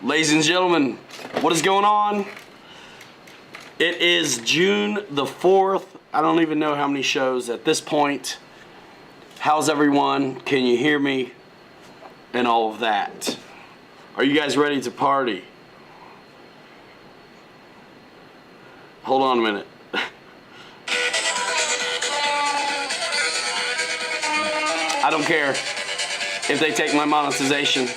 Ladies and gentlemen, what is going on? It is June the 4th. I don't even know how many shows at this point. How's everyone? Can you hear me? And all of that. Are you guys ready to party? Hold on a minute. I don't care if they take my monetization.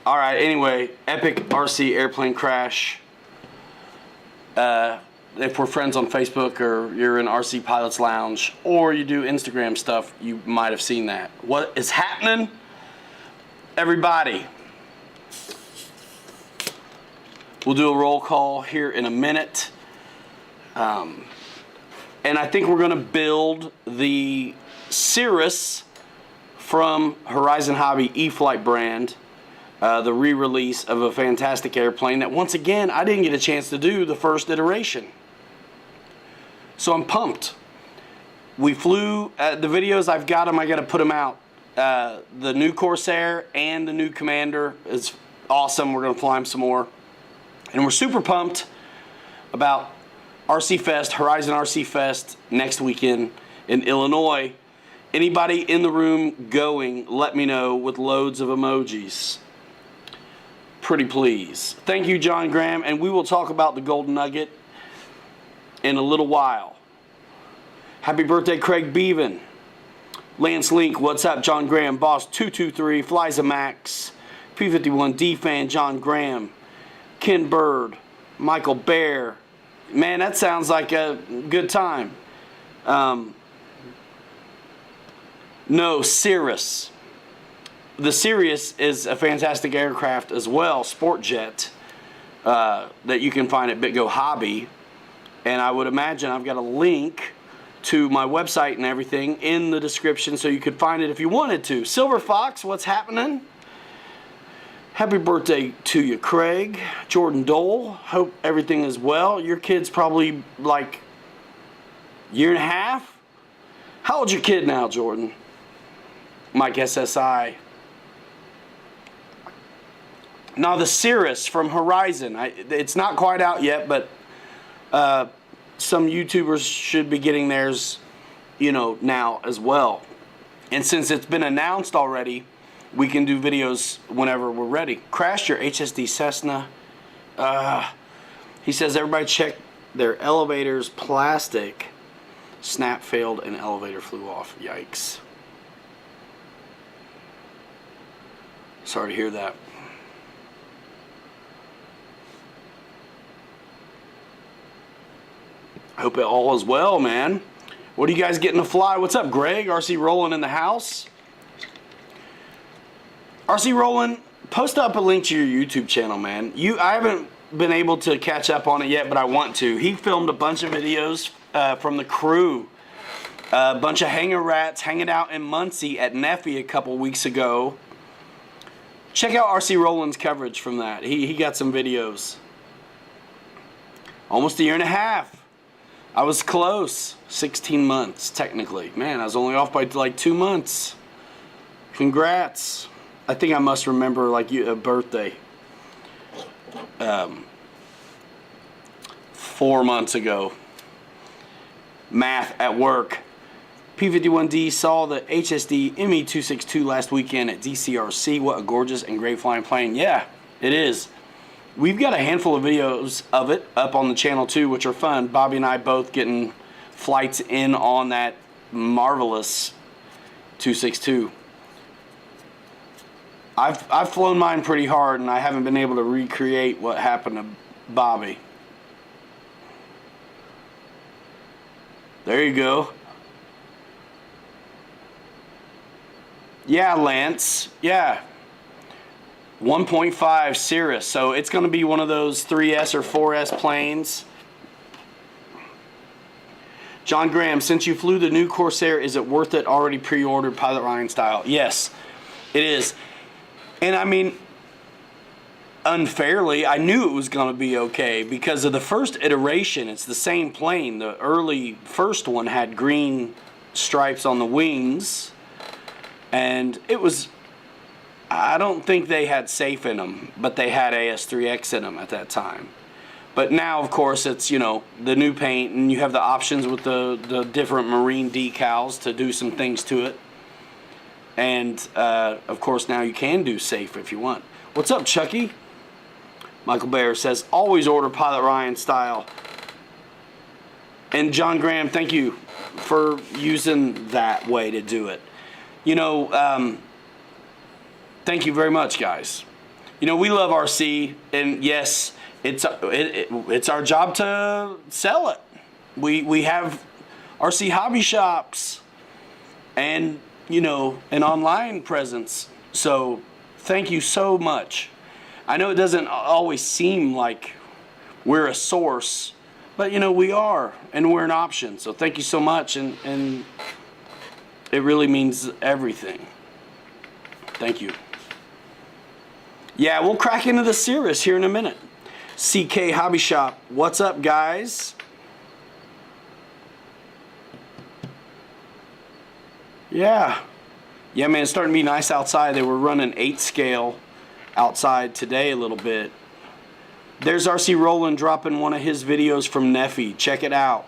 Alright, anyway, epic RC airplane crash. If we're friends on Facebook or you're in RC Pilots Lounge or you do Instagram stuff, you might have seen that. What is happening? Everybody. We'll do a roll call here in a minute. And I think we're going to build the Cirrus from Horizon Hobby Eflite brand. The re-release of a fantastic airplane that, once again, I didn't get a chance to do the first iteration. So I'm pumped. We flew, the videos, I've got them, I got to put them out. The new Corsair and the new Commander is awesome. We're going to fly them some more. And we're super pumped about RC Fest, Horizon RC Fest next weekend in Illinois. Anybody in the room going, let me know with loads of emojis. Pretty please. Thank you, John Graham, and we will talk about the Golden Nugget in a little while. Happy birthday, Craig Beaven. Lance Link, what's up, John Graham? Boss 223, Flies a Max, P51 D fan, John Graham, Ken Bird, Michael Bear. Man, that sounds like a good time. No, Cirrus. The Cirrus is a fantastic aircraft as well, sport jet, that you can find at BitGo Hobby. And I would imagine I've got a link to my website and everything in the description so you could find it if you wanted to. Silver Fox, what's happening? Happy birthday to you, Craig. Jordan Dole, hope everything is well. Your kid's probably like year and a half? How old's your kid now, Jordan? Mike SSI. Now the Cirrus from Horizon, it's not quite out yet, but some YouTubers should be getting theirs, you know, now as well. And since it's been announced already, we can do videos whenever we're ready. Crashed your HSD Cessna. He says everybody check their elevators. Plastic snap failed and elevator flew off. Yikes. Sorry to hear that. Hope it all is well, man. What are you guys getting to fly? What's up, Greg? RC Rolling in the house. RC Rolling, post up a link to your YouTube channel, man. I haven't been able to catch up on it yet, but I want to. He filmed a bunch of videos from the crew. A bunch of hanger rats hanging out in Muncie at Neffy a couple weeks ago. Check out RC Rolling's coverage from that. He got some videos. Almost a year and a half. I was close. 16 months, technically. Man, I was only off by like 2 months. Congrats. I think I must remember like a birthday. 4 months ago. Math at work. P51D saw the HSD ME262 last weekend at DCRC. What a gorgeous and great flying plane. Yeah, it is. We've got a handful of videos of it up on the channel too, which are fun. Bobby and I both getting flights in on that marvelous 262. I've flown mine pretty hard, and I haven't been able to recreate what happened to Bobby. There you go. Yeah, Lance. Yeah. 1.5 Cirrus. So it's going to be one of those 3S or 4S planes. John Graham, since you flew the new Corsair, is it worth it? Already pre-ordered Pilot Ryan style. Yes, it is. And I mean, unfairly, I knew it was going to be okay because of the first iteration. It's the same plane. The early first one had green stripes on the wings, and it was, I don't think they had safe in them, but they had AS3X in them at that time. But now, of course, it's, you know, the new paint, and you have the options with the different marine decals to do some things to it. And, of course, now you can do safe if you want. What's up, Chucky? Michael Bayer says, always order Pilot Ryan style. And John Graham, thank you for using that way to do it. You know, thank you very much, guys. You know, we love RC, and yes, it's our job to sell it. We have RC hobby shops and, you know, an online presence. So thank you so much. I know it doesn't always seem like we're a source, but, you know, we are, and we're an option. So thank you so much, and it really means everything. Thank you. Yeah, we'll crack into the Cirrus here in a minute. CK Hobby Shop, what's up, guys? Yeah, man, it's starting to be nice outside. They were running 8 scale outside today a little bit. There's RC Roland dropping one of his videos from Neffy. Check it out.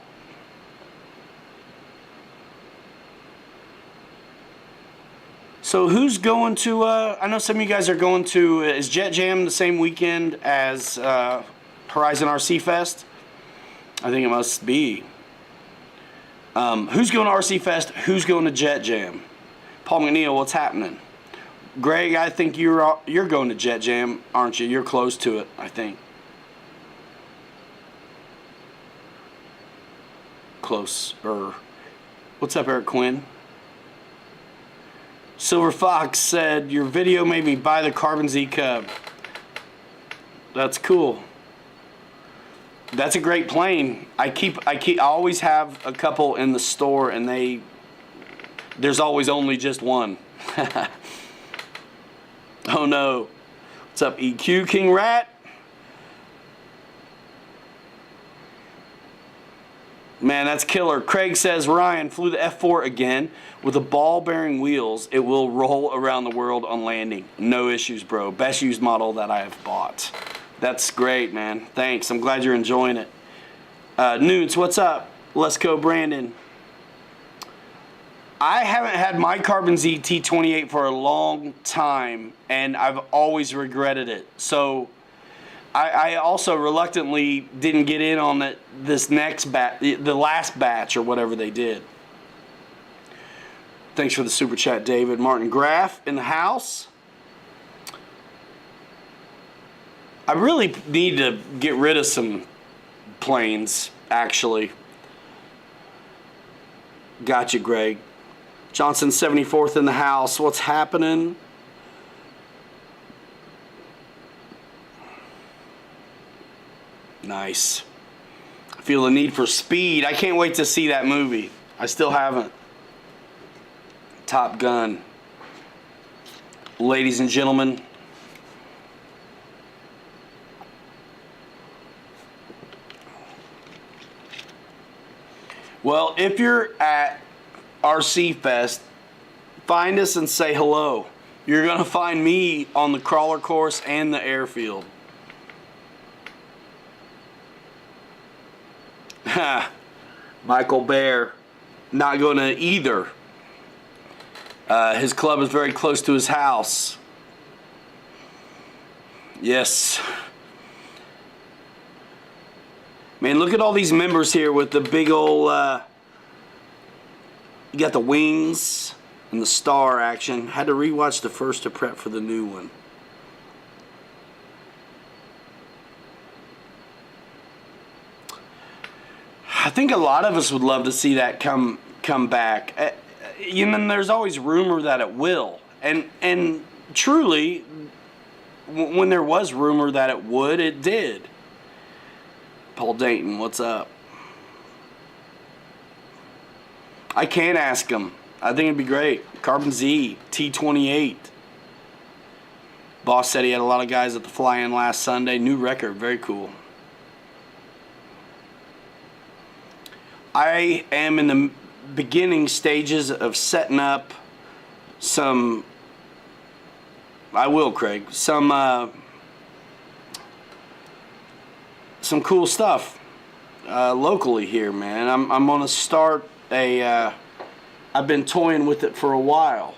So who's going to, I know some of you guys are going to, is Jet Jam the same weekend as Horizon RC Fest? I think it must be. Who's going to RC Fest? Who's going to Jet Jam? Paul McNeil, what's happening? Greg, I think you're going to Jet Jam, aren't you? You're close to it, I think. Closer. What's up, Eric Quinn? Silver Fox said, your video made me buy the Carbon Z Cub. That's cool. That's a great plane. I always have a couple in the store, and there's always only just one. Oh no. What's up, EQ King Rat? Man, that's killer. Craig says, Ryan flew the F4 again with the ball-bearing wheels. It will roll around the world on landing. No issues, bro. Best used model that I have bought. That's great, man. Thanks. I'm glad you're enjoying it. Nudes, what's up? Let's go, Brandon. I haven't had my Carbon Z T28 for a long time, and I've always regretted it. So I also reluctantly didn't get in on this next batch, the last batch or whatever they did. Thanks for the super chat, David. Martin Graff in the house. I really need to get rid of some planes, actually. Gotcha, Greg. Johnson 74th in the house. What's happening? Nice. I feel the need for speed. I can't wait to see that movie. I still haven't. Top Gun. Ladies and gentlemen. Well, if you're at RC Fest, find us and say hello. You're going to find me on the crawler course and the airfield. Michael Bear, not going to either. His club is very close to his house. Yes. Man, look at all these members here with the big old, you got the wings and the star action. Had to rewatch the first to prep for the new one. I think a lot of us would love to see that come back. You know, there's always rumor that it will, and truly, when there was rumor that it would, it did. Paul Dayton, what's up? I can ask him. I think it'd be great. Carbon Z T28. Boss said he had a lot of guys at the fly-in last Sunday. New record, very cool. I am in the beginning stages of setting up some, I will, Craig, some cool stuff locally here, man. I'm gonna start a, I've been toying with it for a while,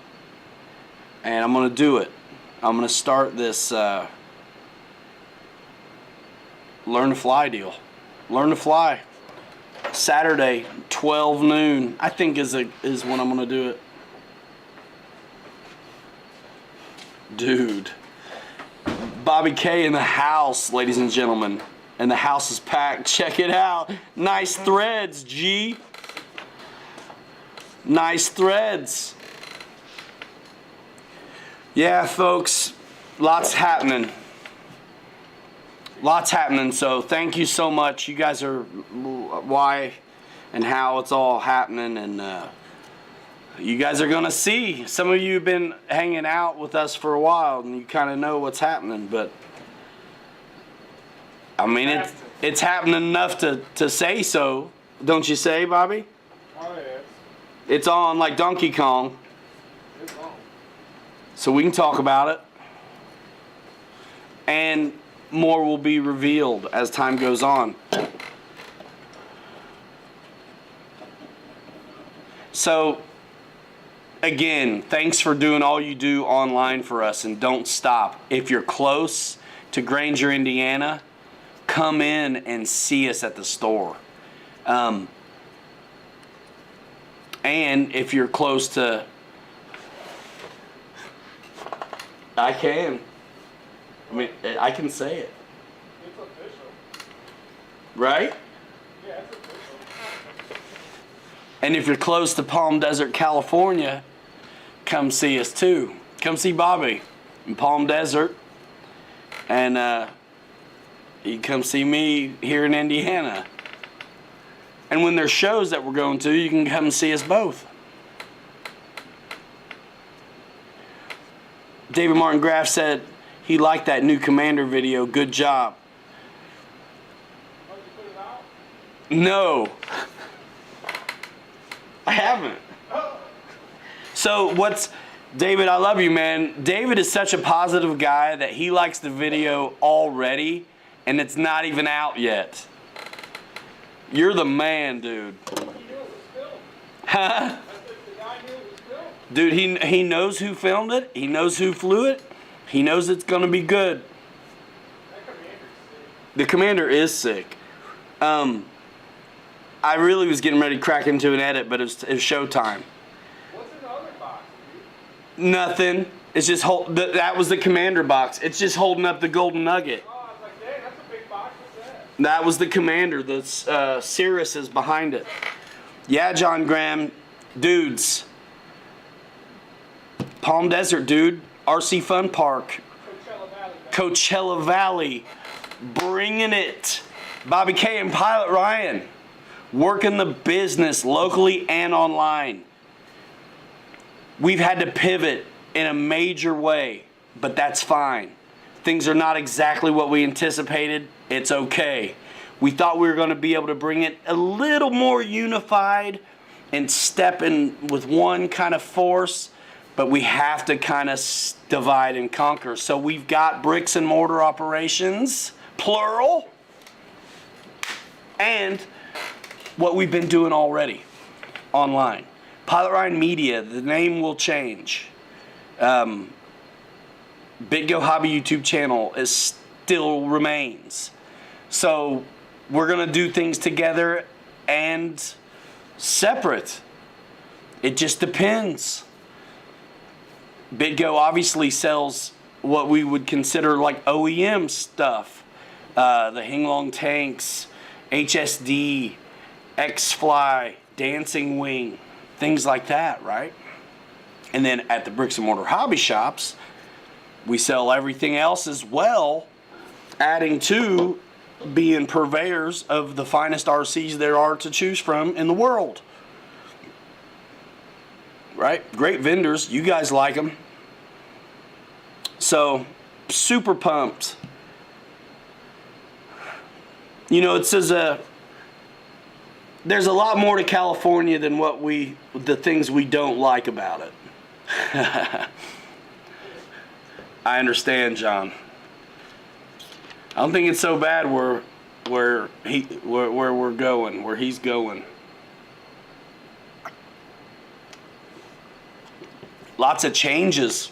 and I'm gonna do it. I'm gonna start this learn to fly deal. Learn to fly. Saturday, 12 noon, I think is when I'm gonna do it. Dude, Bobby K in the house, ladies and gentlemen, and the house is packed. Check it out. Nice threads, G. Nice threads. Yeah, folks, lots happening. Lots happening, so thank you so much. You guys are why and how it's all happening, and you guys are gonna see. Some of you have been hanging out with us for a while, and you kind of know what's happening. But I mean, it's happening enough to say so, don't you say, Bobby? Oh yeah. It's on like Donkey Kong. It's on. So we can talk about it, and more will be revealed as time goes on. So, again, thanks for doing all you do online for us, and don't stop. If you're close to Granger, Indiana, come in and see us at the store. And if you're close to, I mean, I can say it. It's official. Right? Yeah, it's official. And if you're close to Palm Desert, California, come see us too. Come see Bobby in Palm Desert. And you can come see me here in Indiana. And when there's shows that we're going to, you can come and see us both. David Martin Graff said he liked that new Commander video. Good job. Oh, you put it out? No. I haven't. So David, I love you, man. David is such a positive guy that he likes the video already, and it's not even out yet. You're the man, dude. He knew it was filmed. Huh? I said the guy knew it was filmed. Dude, he knows who filmed it. He knows who flew it. He knows it's going to be good. That commander's sick. The Commander is sick. I really was getting ready to crack into an edit, but it was showtime. What's in the other box, dude? Nothing. It's just that was the Commander box. It's just holding up the golden nugget. Oh, I was like, dang, that's a big box. What's that? That was the Commander. The Cirrus is behind it. Yeah, John Graham. Dudes. Palm Desert, dude. RC Fun Park. Coachella Valley. Coachella Valley. Bringing it. Bobby K and Pilot Ryan. Working the business locally and online. We've had to pivot in a major way, but that's fine. Things are not exactly what we anticipated. It's okay. We thought we were going to be able to bring it a little more unified and step in with one kind of force, but we have to kind of divide and conquer. So we've got bricks and mortar operations, plural, and what we've been doing already online. Pilot Ryan Media, the name will change. Big Go Hobby YouTube channel still remains. So we're going to do things together and separate. It just depends. Big Go obviously sells what we would consider like OEM stuff. The Hinglong tanks, HSD, X-Fly, Dancing Wing, things like that, right? And then at the bricks and mortar hobby shops, we sell everything else as well, adding to being purveyors of the finest RCs there are to choose from in the world. Right? Great vendors. You guys like them. So, super pumped. You know, it says there's a lot more to California than the things we don't like about it. I understand, John. I don't think it's so bad where we're going, where he's going. Lots of changes.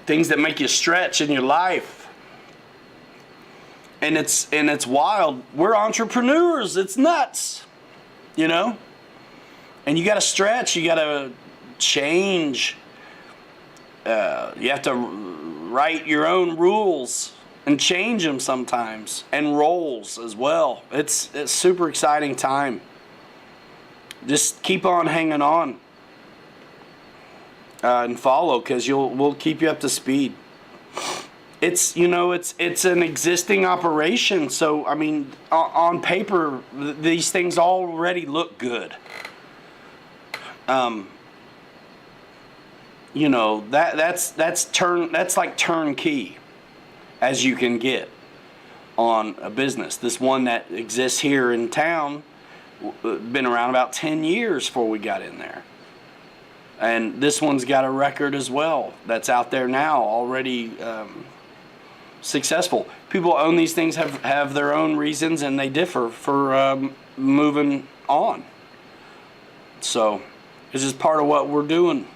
Things that make you stretch in your life. And it's wild. We're entrepreneurs. It's nuts. You know? And you got to stretch. You got to change. You have to write your own rules and change them sometimes. And roles as well. It's super exciting time. Just keep on hanging on. And follow, because we'll keep you up to speed. It's an existing operation, so I mean, on paper, these things already look good. That's like turnkey, as you can get on a business. This one that exists here in town, been around about 10 years before we got in there. And this one's got a record as well that's out there now, already successful. People who own these things have their own reasons, and they differ for moving on. So this is part of what we're doing.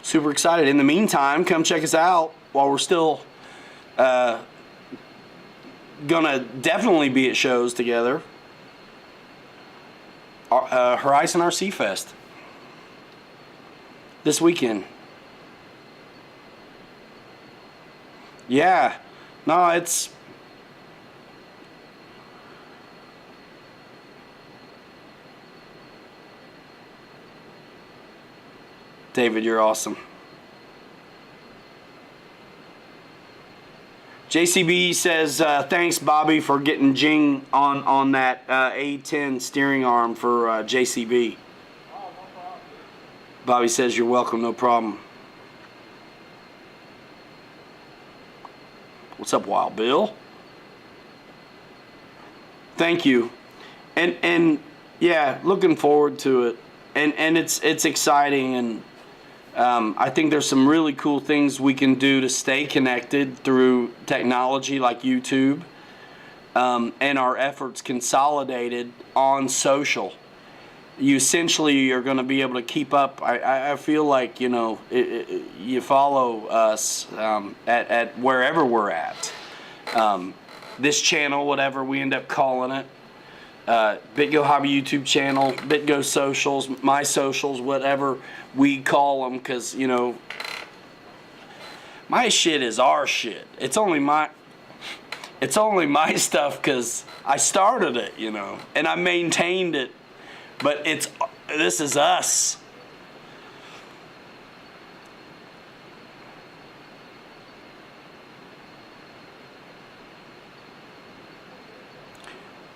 Super excited. In the meantime, come check us out while we're still gonna definitely be at shows together. Horizon RC Fest. This weekend. Yeah. No, it's... David, you're awesome. JCB says, thanks, Bobby, for getting Jing on that A10 steering arm for JCB. Bobby says, you're welcome, no problem. What's up, Wild Bill? Thank you. And yeah, looking forward to it. And it's exciting, and I think there's some really cool things we can do to stay connected through technology like YouTube, and our efforts consolidated on social. You essentially are going to be able to keep up. I feel like, you follow us at wherever we're at. This channel, whatever we end up calling it. BitGo Hobby YouTube channel, BitGo socials, my socials, whatever we call them, because, my shit is our shit. It's only my stuff because I started it, and I maintained it. But this is us.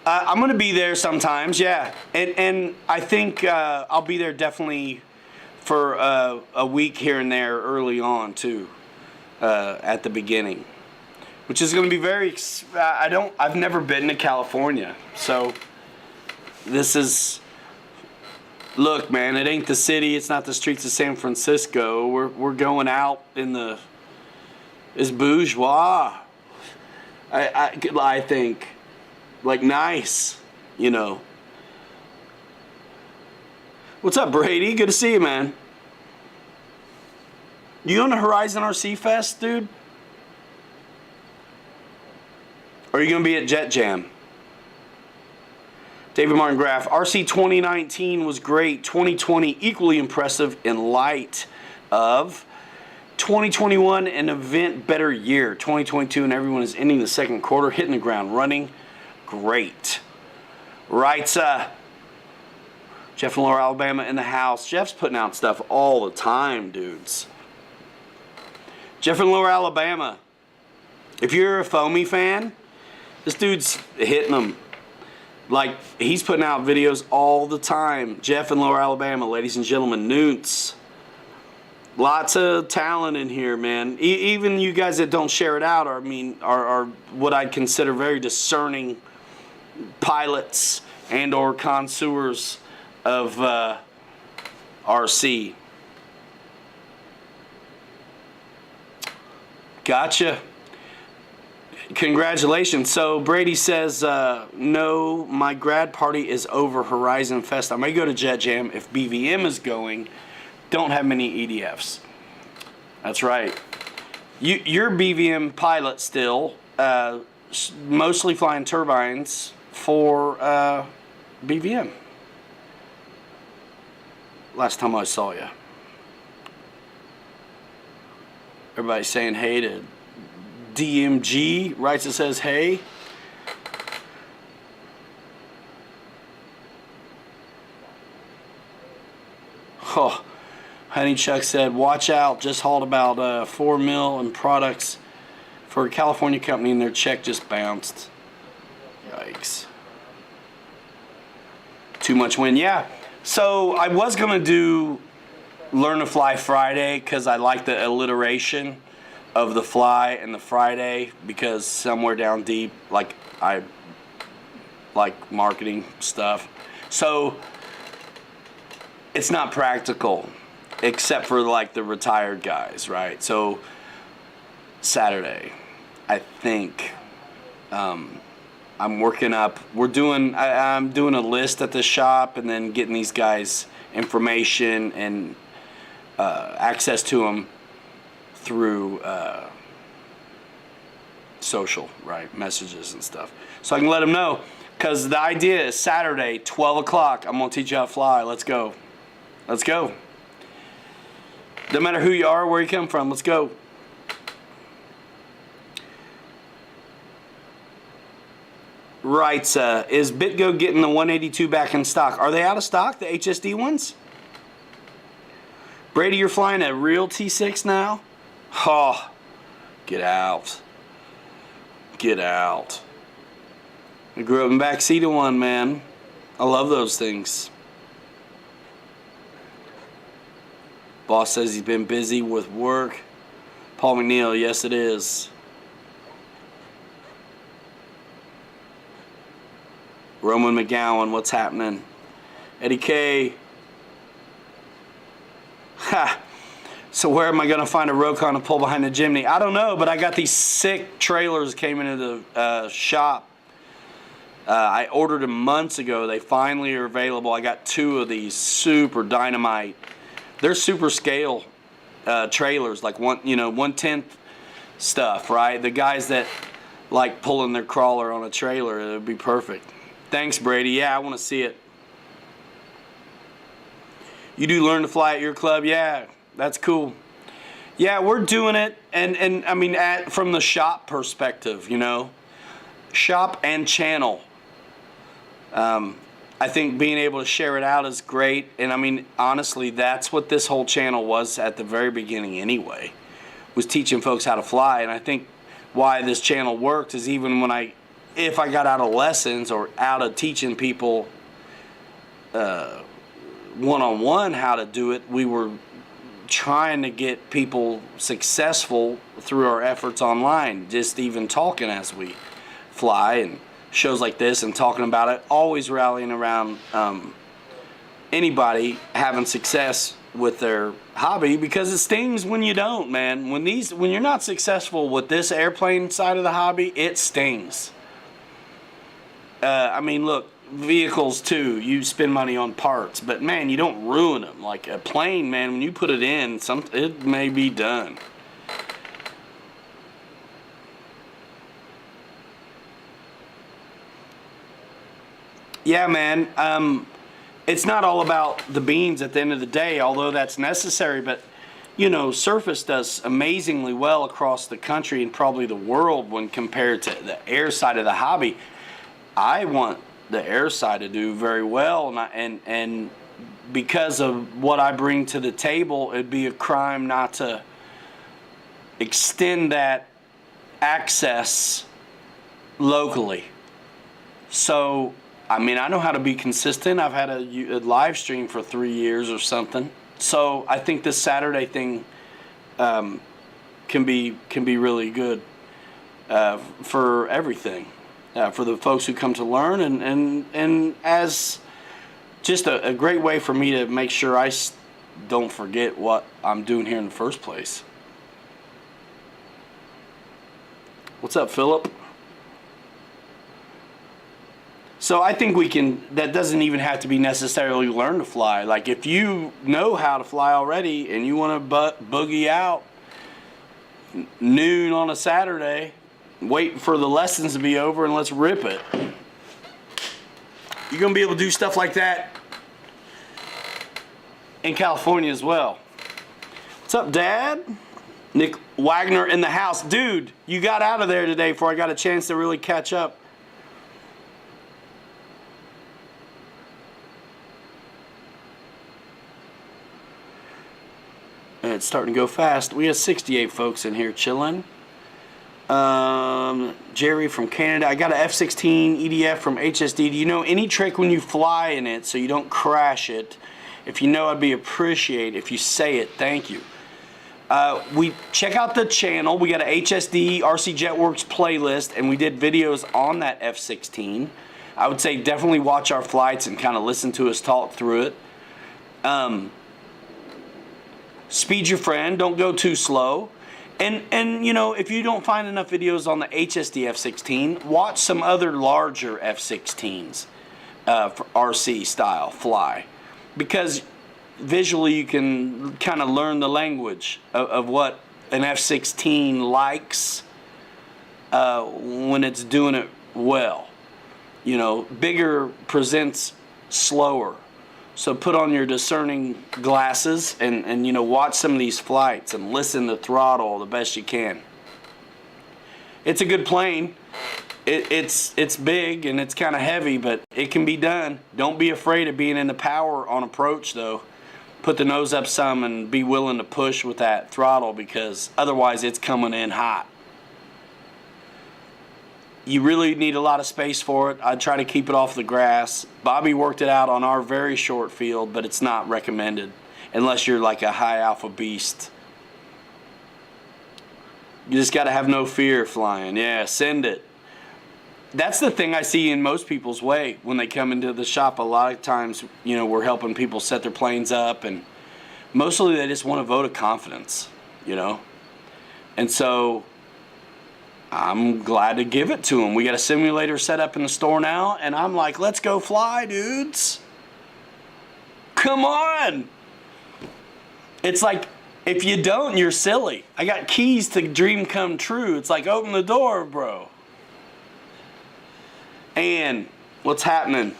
I'm going to be there sometimes, yeah. And I think I'll be there definitely for a week here and there early on, too, at the beginning. Which is going to be very... I've never been to California, so this is... Look, man, it ain't the city. It's not the streets of San Francisco. We're going out in the... It's bourgeois. I think... Like, nice, What's up, Brady? Good to see you, man. You going to Horizon RC Fest, dude? Or are you going to be at Jet Jam? David Martin Graff. RC 2019 was great. 2020 equally impressive in light of 2021, an event better year. 2022 and everyone is ending the second quarter, hitting the ground running. Great. Right, Jeff and Laura, Alabama in the house. Jeff's putting out stuff all the time, dudes. Jeff and Laura, Alabama. If you're a Foamy fan, this dude's hitting them. Like, he's putting out videos all the time. Jeff and Lower Alabama, ladies and gentlemen, Newts. Lots of talent in here, man. Even you guys that don't share it out are what I'd consider very discerning pilots and or connoisseurs of RC. Gotcha. Congratulations. So Brady says, no, my grad party is over Horizon Fest. I may go to Jet Jam if BVM is going. Don't have many EDFs. That's right. You're BVM pilot still, mostly flying turbines for BVM. Last time I saw you. Everybody's saying hey to DMG. Writes and says hey. Oh, Honey Chuck said, watch out. Just hauled about $4 million in products for a California company and their check just bounced. Yikes. Too much wind. Yeah. So I was going to do Learn to Fly Friday because I like the alliteration of the fly and the Friday, because somewhere down deep, like, I like marketing stuff. So it's not practical except for like the retired guys, right? So Saturday, I think I'm working up. I'm doing a list at the shop and then getting these guys information and access to them through social, right? Messages and stuff. So I can let them know. Because the idea is Saturday, 12 o'clock, I'm going to teach you how to fly. Let's go. Let's go. No matter who you are, where you come from, let's go. Right, is BitGo getting the 182 back in stock? Are they out of stock, the HSD ones? Brady, you're flying a real T6 now? Oh, get out. Get out. I grew up in backseat of one, man. I love those things. Boss says he's been busy with work. Paul McNeil, yes it is. Roman McGowan, what's happening? Eddie K. Ha! So where am I going to find a Rokon to pull behind the Jimny? I don't know, but I got these sick trailers came into the shop. I ordered them months ago. They finally are available. I got 2 of these super dynamite. They're super scale trailers, like 1/10 stuff, right? The guys that like pulling their crawler on a trailer, it would be perfect. Thanks, Brady. Yeah, I want to see it. You do Learn to Fly at your club? Yeah, that's cool. Yeah, we're doing it, and I mean, from the shop perspective, shop and channel. I think being able to share it out is great, and I mean, honestly, that's what this whole channel was at the very beginning anyway, was teaching folks how to fly. And I think why this channel worked is even when if I got out of lessons or out of teaching people one-on-one how to do it, we were trying to get people successful through our efforts online, just even talking as we fly and shows like this and talking about it, always rallying around anybody having success with their hobby, because it stings when you don't, man. When you're not successful with this airplane side of the hobby, it stings. I mean, look, vehicles too, you spend money on parts, but man, you don't ruin them. Like a plane, man, when you put it in, it may be done. Yeah, man, it's not all about the beans at the end of the day, although that's necessary, but Surface does amazingly well across the country and probably the world when compared to the air side of the hobby. I want the air side to do very well, and because of what I bring to the table, it'd be a crime not to extend that access locally. So I mean, I know how to be consistent. I've had a live stream for 3 years or something. So I think this Saturday thing can be really good for everything. for the folks who come to learn, and as just a great way for me to make sure I don't forget what I'm doing here in the first place. What's up, Philip? So I think we can, that doesn't even have to be necessarily learn to fly. Like if you know how to fly already and you want to boogie out noon on a Saturday, wait for the lessons to be over and let's rip it. You're going to be able to do stuff like that in California as well. What's up, Dad? Nick Wagner in the house. Dude, you got out of there today before I got a chance to really catch up. It's starting to go fast. We have 68 folks in here chilling. Jerry from Canada. I got an F-16 EDF from HSD. Do you know any trick when you fly in it so you don't crash it? If you know, I'd be appreciated if you say it. Thank you. We check out the channel. We got an HSD RC Jetworks playlist, and we did videos on that F-16. I would say definitely watch our flights and kind of listen to us talk through it. Speed your friend. Don't go too slow. And you know, if you don't find enough videos on the HSD F-16, watch some other larger F-16s for RC style fly. Because visually you can kind of learn the language of what an F-16 likes when it's doing it well. You know, bigger presents slower. So put on your discerning glasses and you know, watch some of these flights and listen to throttle the best you can. It's a good plane. It's big and it's kind of heavy, but it can be done. Don't be afraid of being in the power on approach though. Put the nose up some and be willing to push with that throttle, because otherwise it's coming in hot. You really need a lot of space for it. I try to keep it off the grass. Bobby worked it out on our very short field, but it's not recommended unless you're like a high alpha beast. You just got to have no fear flying. Yeah, send it. That's the thing I see in most people's way when they come into the shop. A lot of times, you know, we're helping people set their planes up, and mostly they just want a vote of confidence, you know. And so I'm glad to give it to them. We got a simulator set up in the store now, and I'm like, let's go fly, dudes. Come on. It's like, if you don't, you're silly. I got keys to dream come true. It's like, open the door, bro. And what's happening?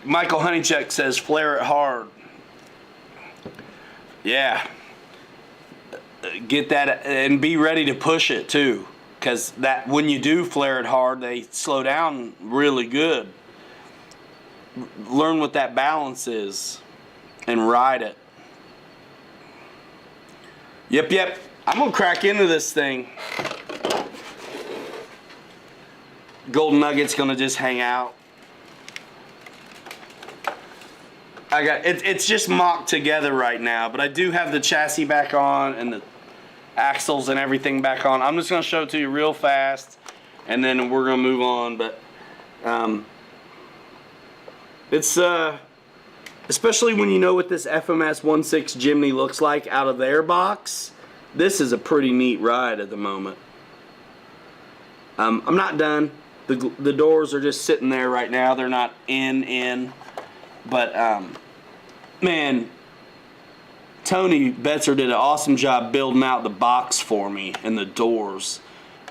Michael Honeychuck says, flare it hard. Yeah. Get that and be ready to push it too. Because that when you do flare it hard, they slow down really good. Learn what that balance is and ride it. Yep. I'm going to crack into this thing. Golden Nugget's going to just hang out. I got it's just mocked together right now, but I do have the chassis back on and the axles and everything back on. I'm just going to show it to you real fast, and then we're going to move on. But it's especially when you know what this FMS 16 Jimny looks like out of their box. This is a pretty neat ride at the moment. I'm not done. The doors are just sitting there right now. They're not in. But, man, Tony Betzer did an awesome job building out the box for me and the doors.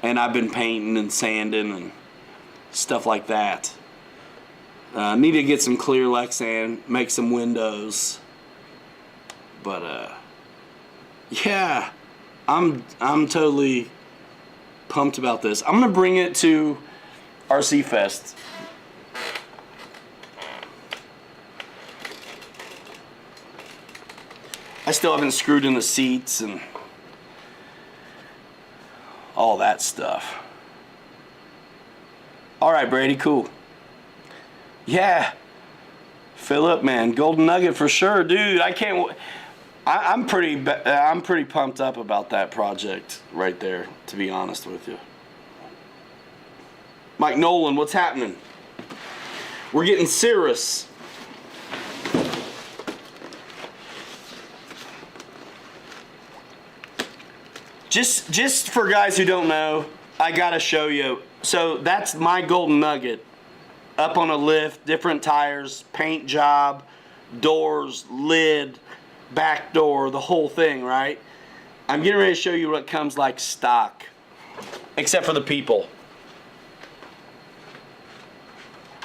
And I've been painting and sanding and stuff like that. Need to get some clear Lexan, make some windows. But, yeah, I'm totally pumped about this. I'm going to bring it to RC Fest. I still haven't screwed in the seats and all that stuff. All right, Brady, cool. Yeah, Fill up, man. Golden nugget for sure, dude. I can't. I'm pretty pumped up about that project right there, to be honest with you. Mike Nolan, what's happening? We're getting Cirrus. Just for guys who don't know, I gotta show you. So that's my golden nugget. Up on a lift, different tires, paint job, doors, lid, back door, the whole thing, right? I'm getting ready to show you what comes like stock, except for the people.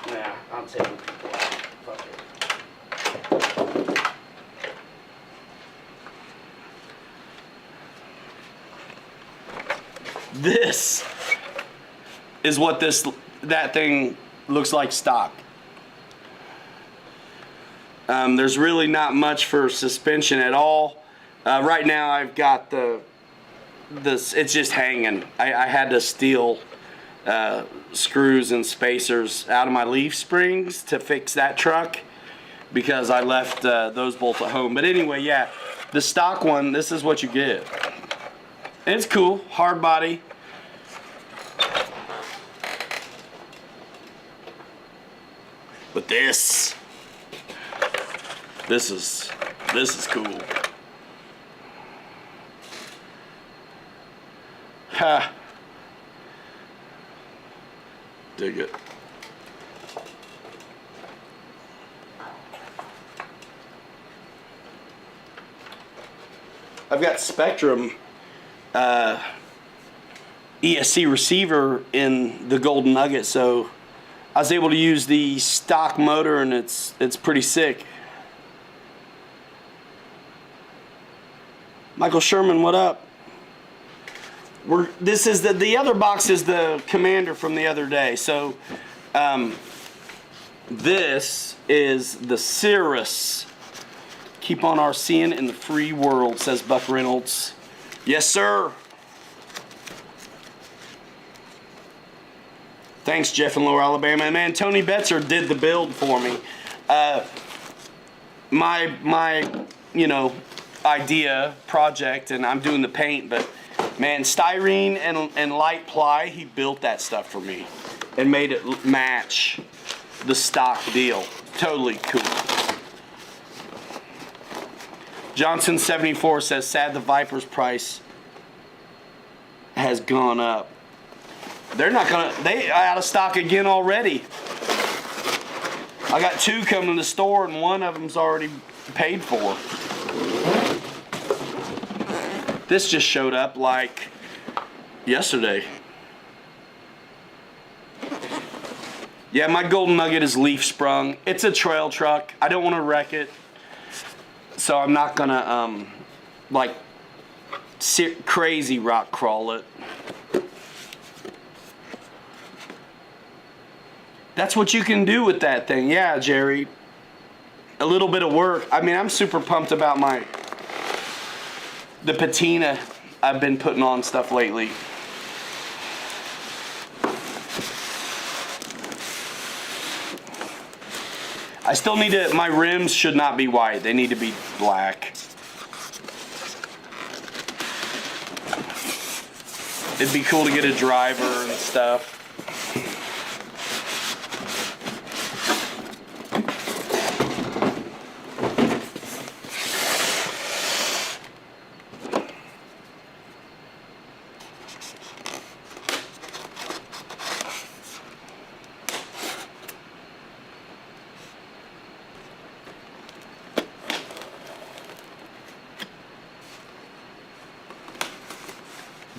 Nah, I'm taking people out. Fuck it. This is what that thing looks like stock. There's really not much for suspension at all. Right now I've got it's just hanging. I had to steal screws and spacers out of my leaf springs to fix that truck because I left those bolts at home. But anyway, yeah, the stock one, this is what you get. And it's cool, hard body. But this is cool. Ha. Dig it. I've got Spectrum ESC receiver in the Golden Nugget, so I was able to use the stock motor, and it's pretty sick. Michael Sherman, what up? This is the other box is the Commander from the other day. So this is the Cirrus. Keep on RCing in the free world, says Buck Reynolds. Yes, sir. Thanks, Jeff in Lower Alabama. And man, Tony Betzer did the build for me. My idea project, and I'm doing the paint, but man, styrene and light ply, he built that stuff for me and made it match the stock deal. Totally cool. Johnson 74 says, sad the Viper's price has gone up. They out of stock again already. I got 2 coming to the store and one of them's already paid for. This just showed up like yesterday. Yeah, my Golden Nugget is leaf sprung. It's a trail truck. I don't want to wreck it. So I'm not gonna crazy rock crawl it. That's what you can do with that thing. Yeah, Jerry. A little bit of work. I mean, I'm super pumped about the patina I've been putting on stuff lately. I still need to, my rims should not be white. They need to be black. It'd be cool to get a driver and stuff.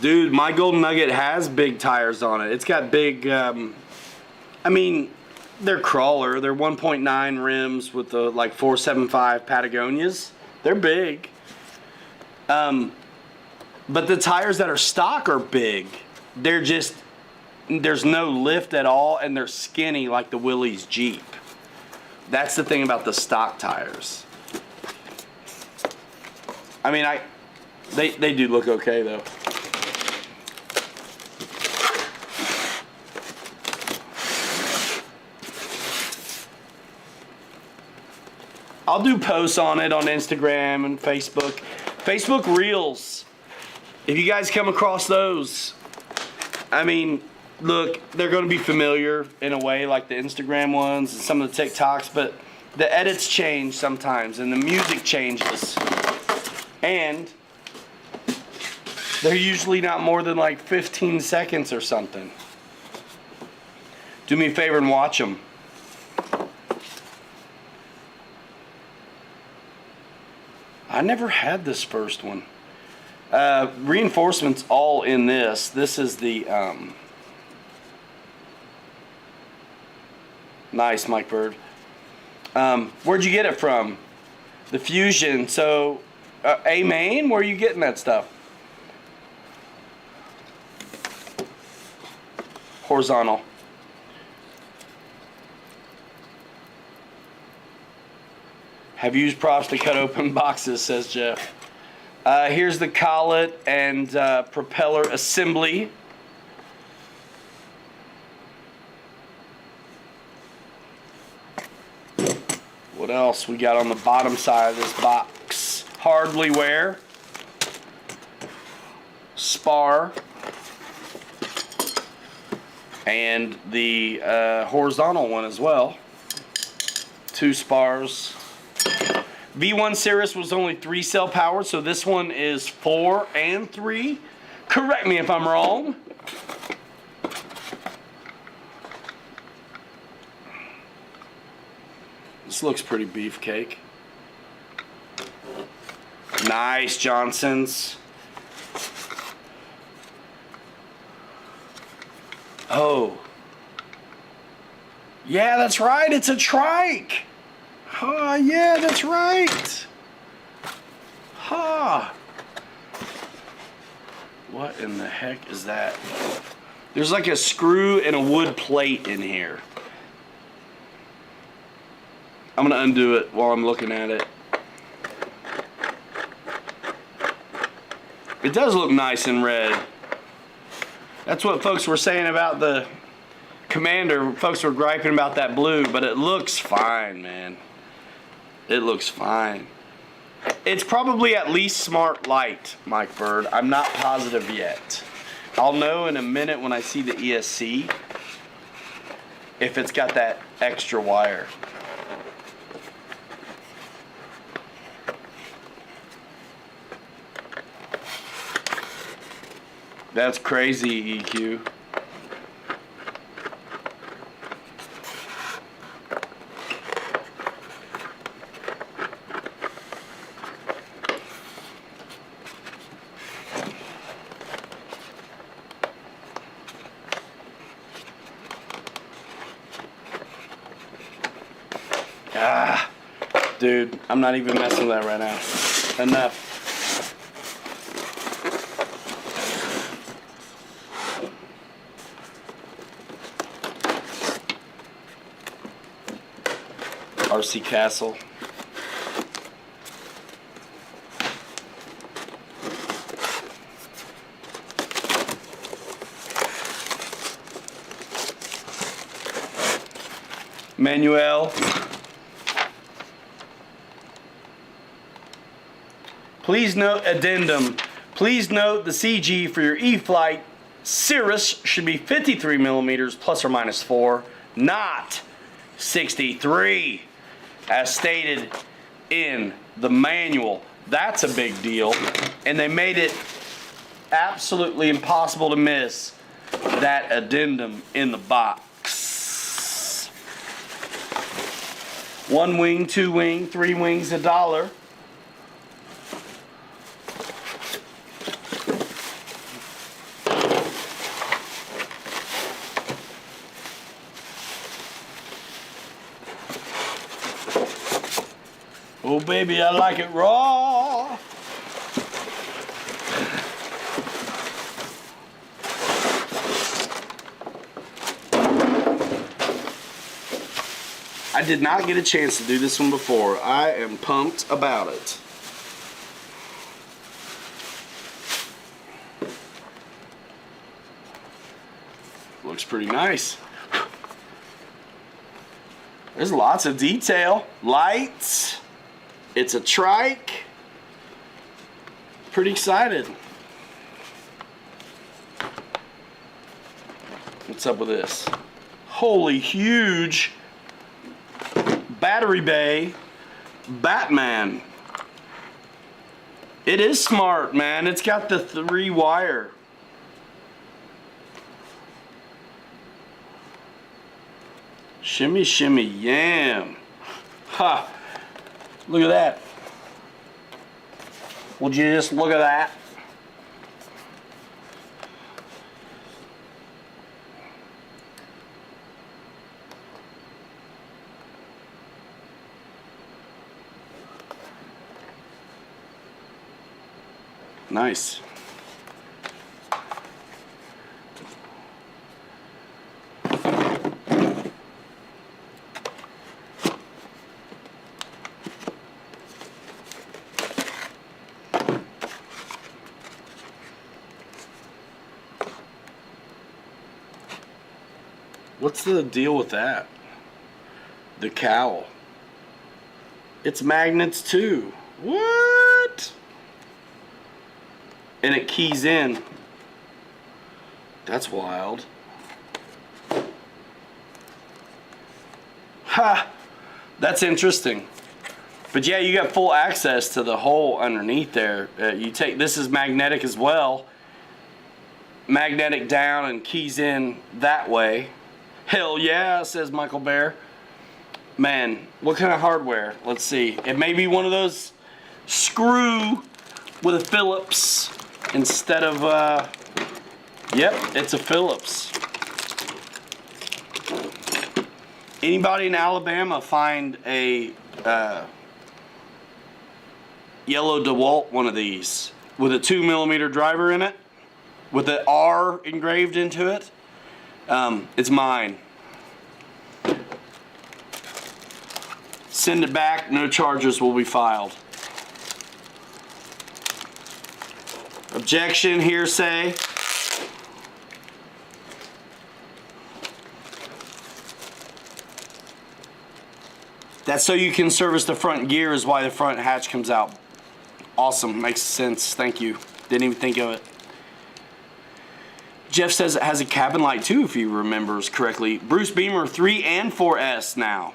Dude, my Golden Nugget has big tires on it. It's got big, I mean, they're crawler. They're 1.9 rims with the 475 Patagonias. They're big. But the tires that are stock are big. They're just, there's no lift at all, and they're skinny like the Willys Jeep. That's the thing about the stock tires. I mean, they do look okay though. I'll do posts on it on Instagram and Facebook. Facebook Reels. If you guys come across those, I mean, look, they're going to be familiar in a way like the Instagram ones and some of the TikToks, but the edits change sometimes and the music changes. And they're usually not more than like 15 seconds or something. Do me a favor and watch them. I never had this first one. Reinforcements all in this. This is the nice, Mike Bird. Where'd you get it from? The Fusion. So, A main? Where are you getting that stuff? Horizontal. Have used props to cut open boxes, says Jeff. Here's the collet and propeller assembly. What else we got on the bottom side of this box? Hardly wear. Spar. And the horizontal one as well. 2 spars. V1 Cirrus was only 3-cell powered, so this one is 4 and 3. Correct me if I'm wrong. This looks pretty beefcake. Nice Johnsons. Oh. Yeah, that's right. It's a trike. Oh, yeah, that's right. Ha. What in the heck is that? There's like a screw and a wood plate in here. I'm going to undo it while I'm looking at it. It does look nice in red. That's what folks were saying about the Commander. Folks were griping about that blue, but it looks fine, man. It looks fine. It's probably at least smart light, Mike Bird. I'm not positive yet. I'll know in a minute when I see the ESC if it's got that extra wire. That's crazy, EQ. Ah, dude, I'm not even messing with that right now. Enough. RC Castle. Manuel. Please note addendum. Please note the CG for your Eflite Cirrus should be 53 millimeters plus or minus 4, not 63, as stated in the manual. That's a big deal, and they made it absolutely impossible to miss that addendum in the box. 1 wing, 2 wing, 3 wings, $1. Oh baby, I like it raw. I did not get a chance to do this one before. I am pumped about it. Looks pretty nice. There's lots of detail. Lights. It's a trike. Pretty excited. What's up with this? Holy huge battery bay Batman. It is smart, man. It's got the 3-wire. Shimmy, shimmy, yam. Ha! Look at that. Would you just look at that? Nice. What's the deal with that? The cowl. It's magnets too. What? And it keys in. That's wild. Ha! That's interesting. But yeah, you got full access to the hole underneath there. This is magnetic as well. Magnetic down and keys in that way. Hell yeah, says Michael Bear. Man, what kind of hardware? Let's see. It may be one of those screw with a Phillips instead of, yep, it's a Phillips. Anybody in Alabama find a yellow DeWalt one of these with a 2mm driver in it with the R engraved into it? It's mine. Send it back, no charges will be filed. Objection, hearsay. That's so you can service the front gear is why the front hatch comes out. Awesome, makes sense, thank you. Didn't even think of it. Jeff says it has a cabin light too, if he remembers correctly. Bruce Beamer 3 and 4S now.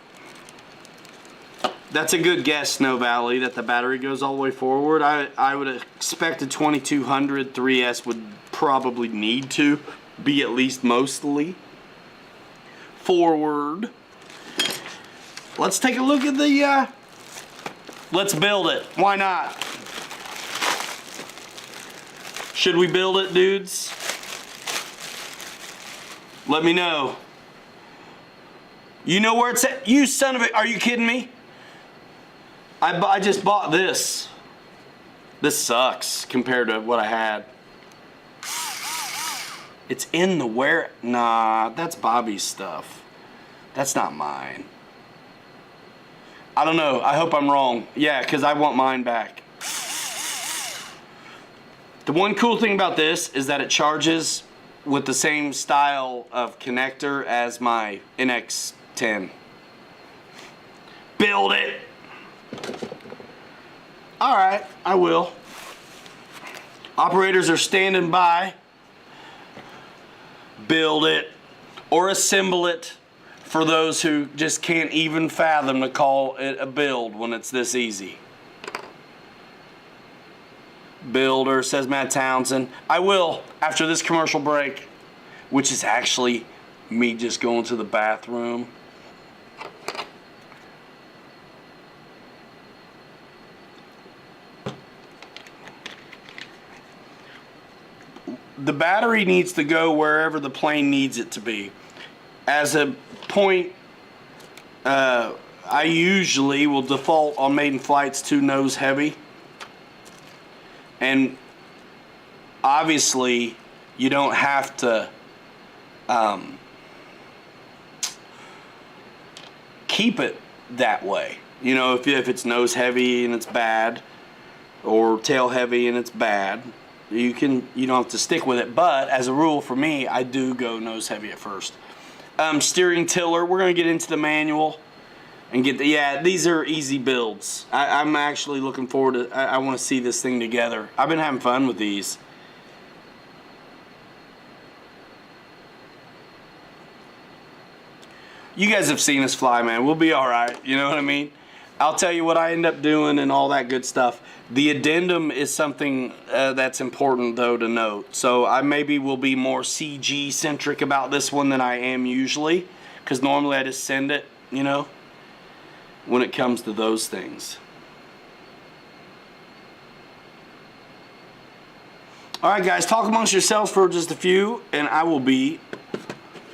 That's a good guess, Snow Valley, that the battery goes all the way forward. I would expect a 2200 3S would probably need to be at least mostly forward. Let's take a look at the, let's build it. Why not? Should we build it, dudes? Let me know. You know where it's at? You son of a, are you kidding me? I just bought this. This sucks compared to what I had. It's in the where? Nah, that's Bobby's stuff. That's not mine. I don't know. I hope I'm wrong. Yeah, because I want mine back. The one cool thing about this is that it charges with the same style of connector as my NX10. Build it! Alright, I will. Operators are standing by. Build it. Or assemble it for those who just can't even fathom to call it a build when it's this easy. Builder, says Matt Townsend. I will after this commercial break, which is actually me just going to the bathroom. The battery needs to go wherever the plane needs it to be. As a point, I usually will default on maiden flights to nose heavy. And obviously, you don't have to keep it that way. You know, if it's nose heavy and it's bad, or tail heavy and it's bad, you don't have to stick with it. But as a rule for me, I do go nose heavy at first. Steering tiller, we're gonna get into the manual. and get the, yeah, these are easy builds. I'm actually looking forward to, I want to see this thing together. I've been having fun with these. You guys have seen us fly, man. We'll be all right. You know what I mean? I'll tell you what I end up doing and all that good stuff. The addendum is something that's important, though, to note. So I maybe will be more CG-centric about this one than I am usually, because normally I just send it, you know, when it comes to those things. All right, guys, talk amongst yourselves for just a few, and I will be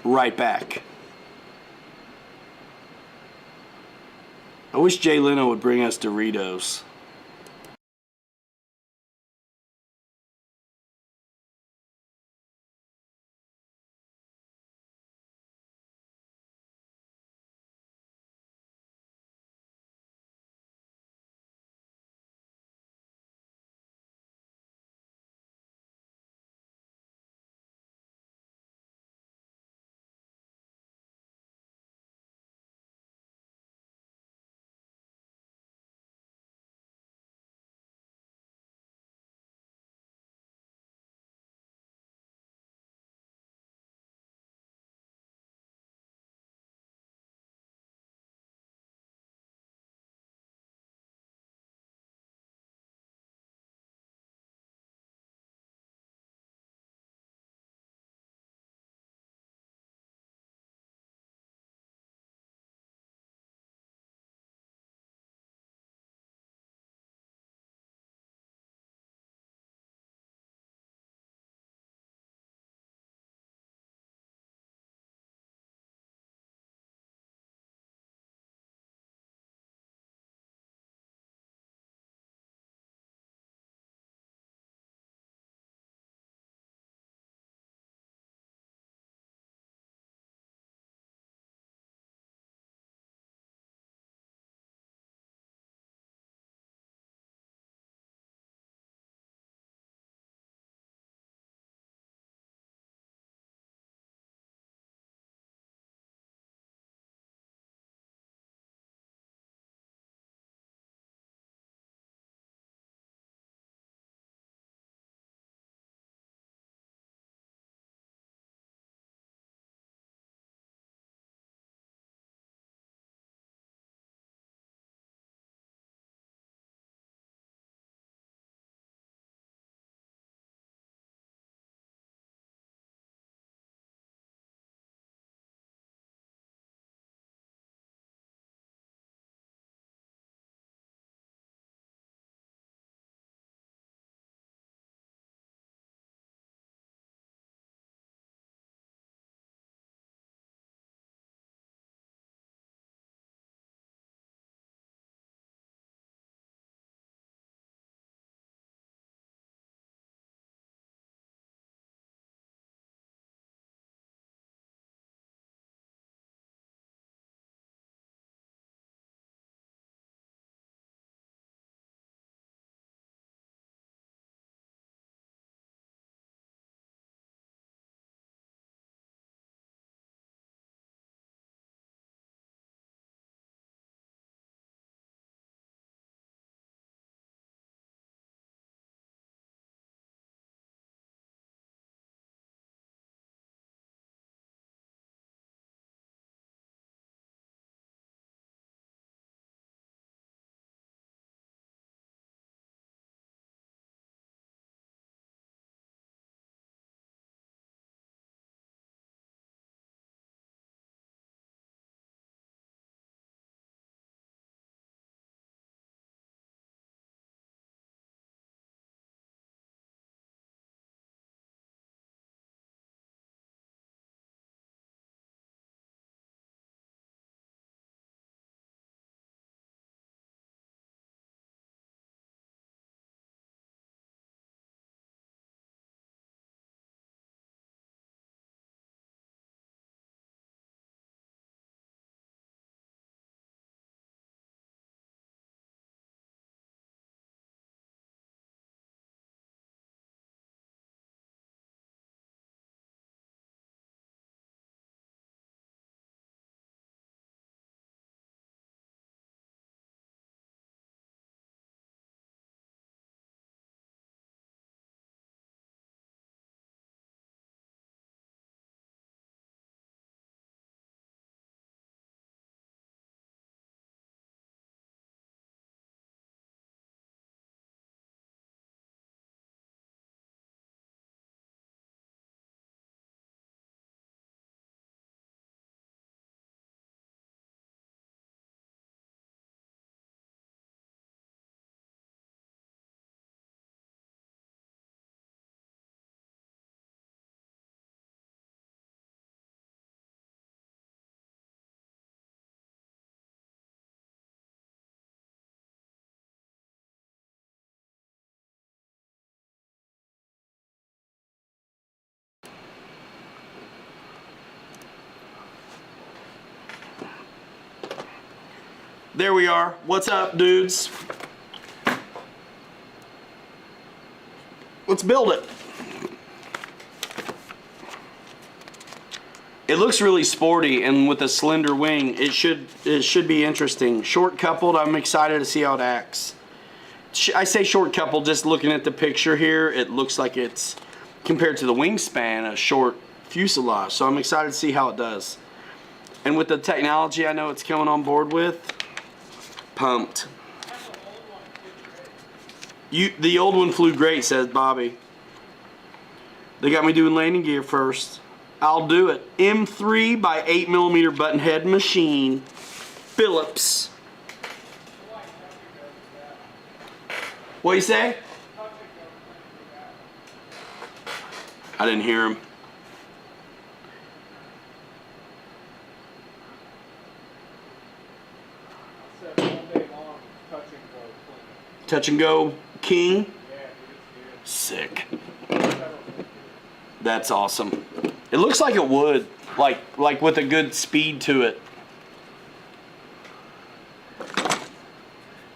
right back. I wish Jay Leno would bring us Doritos. There we are. What's up, dudes? Let's build it. It looks really sporty, and with a slender wing, it should be interesting. Short coupled, I'm excited to see how it acts. I say short coupled, just looking at the picture here, it looks like it's, compared to the wingspan, a short fuselage. So I'm excited to see how it does. And with the technology I know it's coming on board with, pumped. The old one flew great, says Bobby. They got me doing landing gear first. I'll do it. M3 by 8mm button head machine. Phillips. What you say? I didn't hear him. Touch and go king. Sick. That's awesome. It looks like it would, like with a good speed to it.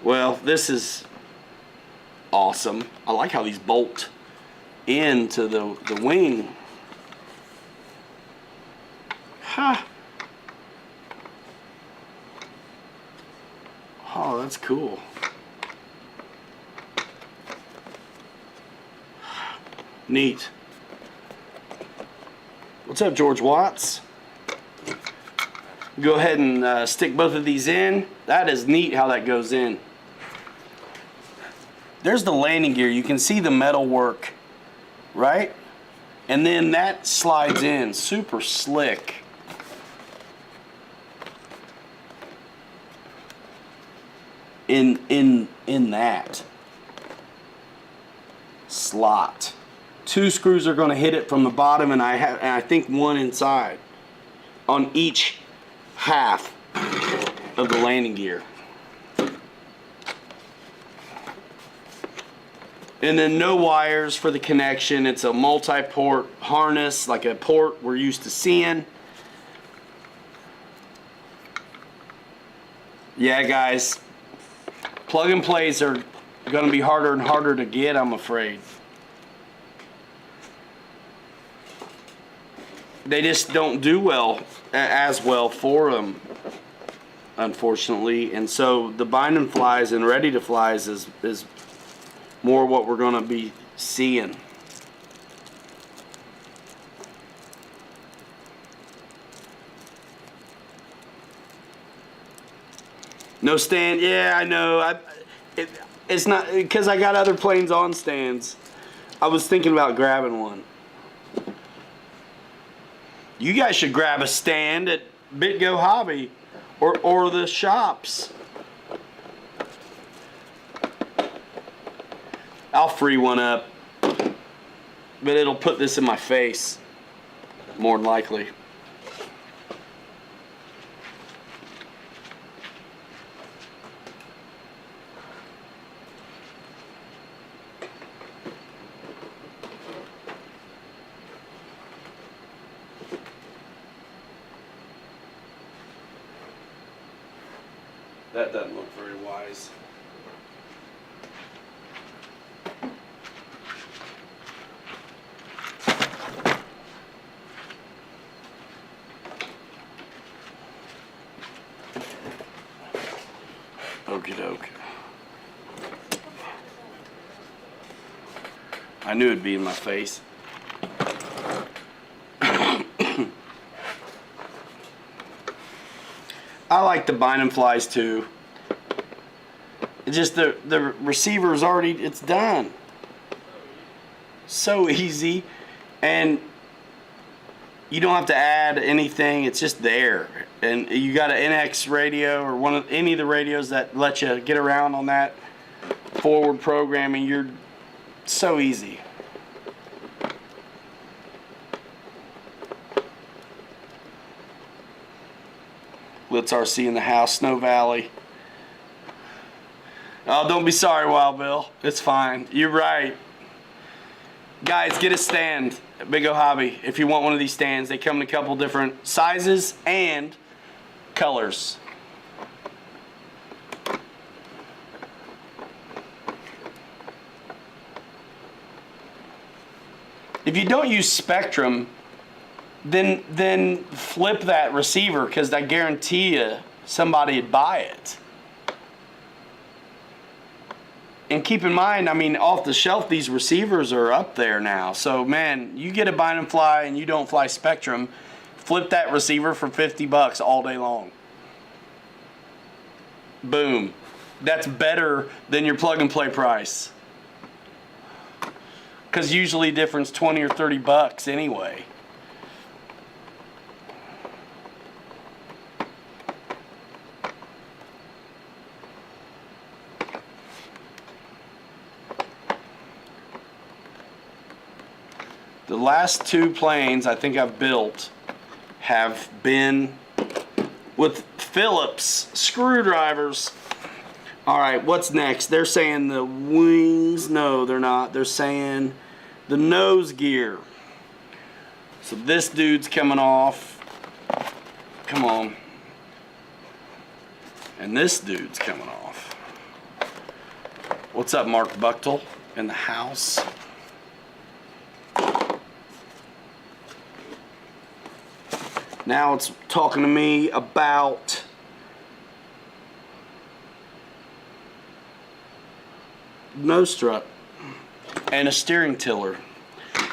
Well, this is awesome. I like how these bolt into the wing. Huh. Oh, that's cool. Neat. What's up, George Watts? Go ahead and stick both of these in. That is neat how that goes in. There's the landing gear. You can see the metal work, right? And then that slides in. Super slick. In that slot. 2 screws are going to hit it from the bottom, and I think 1 inside on each half of the landing gear. And then no wires for the connection. It's a multi-port harness, like a port we're used to seeing. Yeah, guys, plug and plays are going to be harder and harder to get, I'm afraid. They just don't do well, as well for them, unfortunately. And so the bind and flies and ready to flies is more what we're going to be seeing. No stand. Yeah, I know. It's not because I got other planes on stands. I was thinking about grabbing one. You guys should grab a stand at BitGo Hobby or the shops. I'll free one up, but it'll put this in my face, more than likely. That doesn't look very wise. Okie doke. I knew it'd be in my face. I like the bind and flies too. It's just the receiver's already, it's done. So easy, and you don't have to add anything. It's just there, and you got an NX radio or any of the radios that let you get around on that forward programming. You're so easy. Blitz RC in the house, Snow Valley. Oh, don't be sorry, Wild Bill. It's fine. You're right. Guys, get a stand at Big O Hobby if you want one of these stands. They come in a couple different sizes and colors. if you don't use Spectrum, then flip that receiver, because I guarantee you somebody would buy it. And keep in mind, I mean, off the shelf, these receivers are up there now. So, man, you get a bind and fly and you don't fly Spectrum, flip that receiver for $50 all day long. Boom. That's better than your plug and play price. Because usually difference 20 or 30 bucks anyway. The last two planes I think I've built have been with Phillips screwdrivers. All right, what's next? They're saying the wings. No, they're not. They're saying the nose gear. So this dude's coming off. Come on. And this dude's coming off. What's up, Mark Buchtel in the house? Now it's talking to me about nose strut and a steering tiller.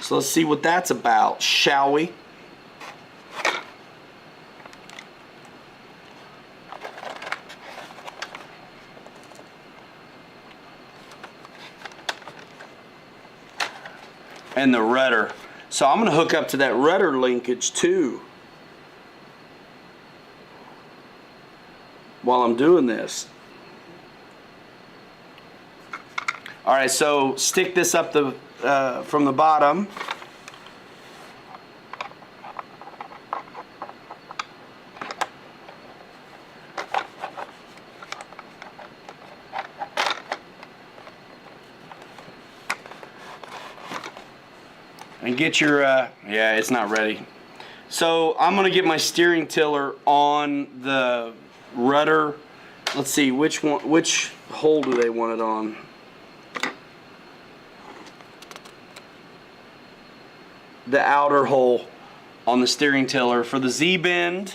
So let's see what that's about, shall we? And the rudder. So I'm going to hook up to that rudder linkage too while I'm doing this. All right, so stick this up the from the bottom. And get your, yeah, it's not ready. So I'm gonna get my steering tiller on the rudder. Let's see, which hole do they want it on? The outer hole on the steering tiller for the Z-bend.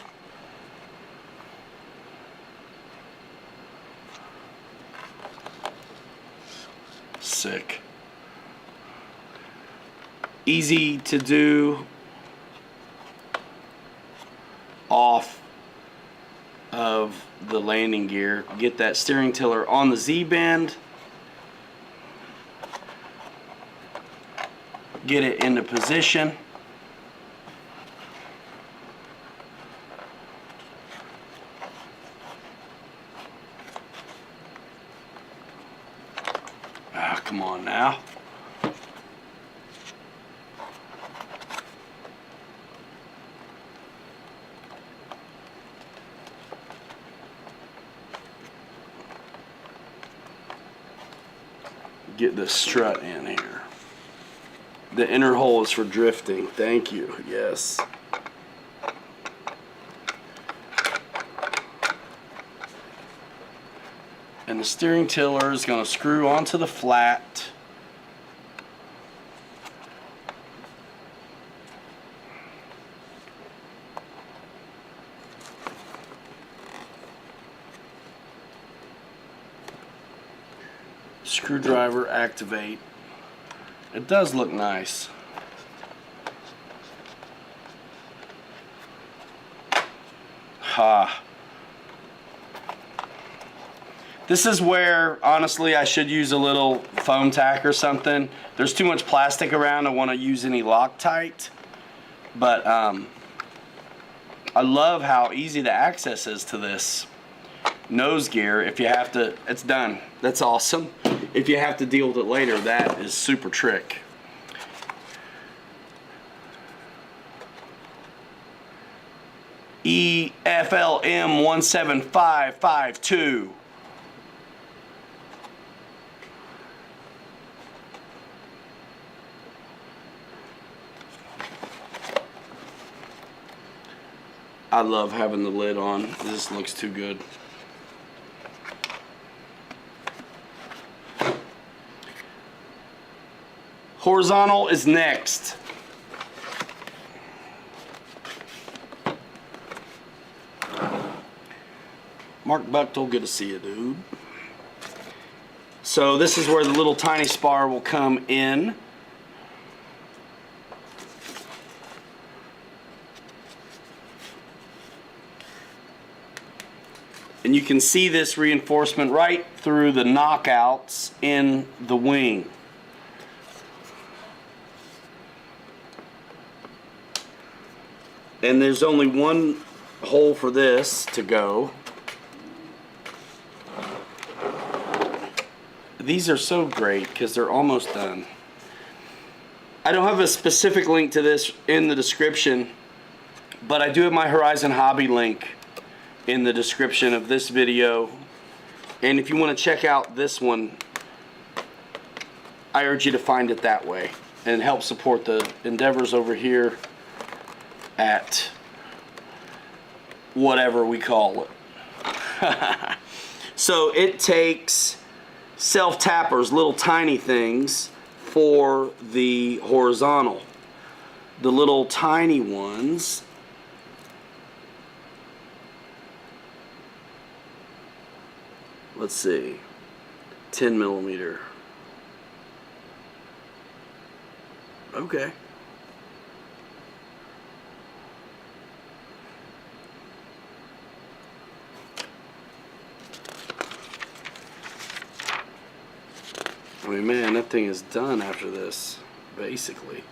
Sick. Easy to do off of the landing gear. Get that steering tiller on the Z-bend. Get it into position. Ah, come on now. Get the strut in here. The inner hole is for drifting. Thank you. Yes. And the steering tiller is going to screw onto the flat. Screwdriver activate. It does look nice. Ha. This is where, honestly, I should use a little foam tack or something. There's too much plastic around. I want to use any Loctite. But I love how easy the access is to this nose gear. If you have to, it's done. That's awesome. If you have to deal with it later, that is super trick. EFLM 17552. I love having the lid on. This looks too good. Horizontal is next. Mark Bechtel, good to see you, dude. So this is where the little tiny spar will come in. And you can see this reinforcement right through the knockouts in the wing. And there's only one hole for this to go. These are so great because they're almost done. I don't have a specific link to this in the description, but I do have my Horizon Hobby link in the description of this video. And if you want to check out this one, I urge you to find it that way and help support the endeavors over here at whatever we call it. So it takes self-tappers, little tiny things, for the horizontal. The little tiny ones, let's see, 10 millimeter. Okay. I mean, man, that thing is done after this, basically.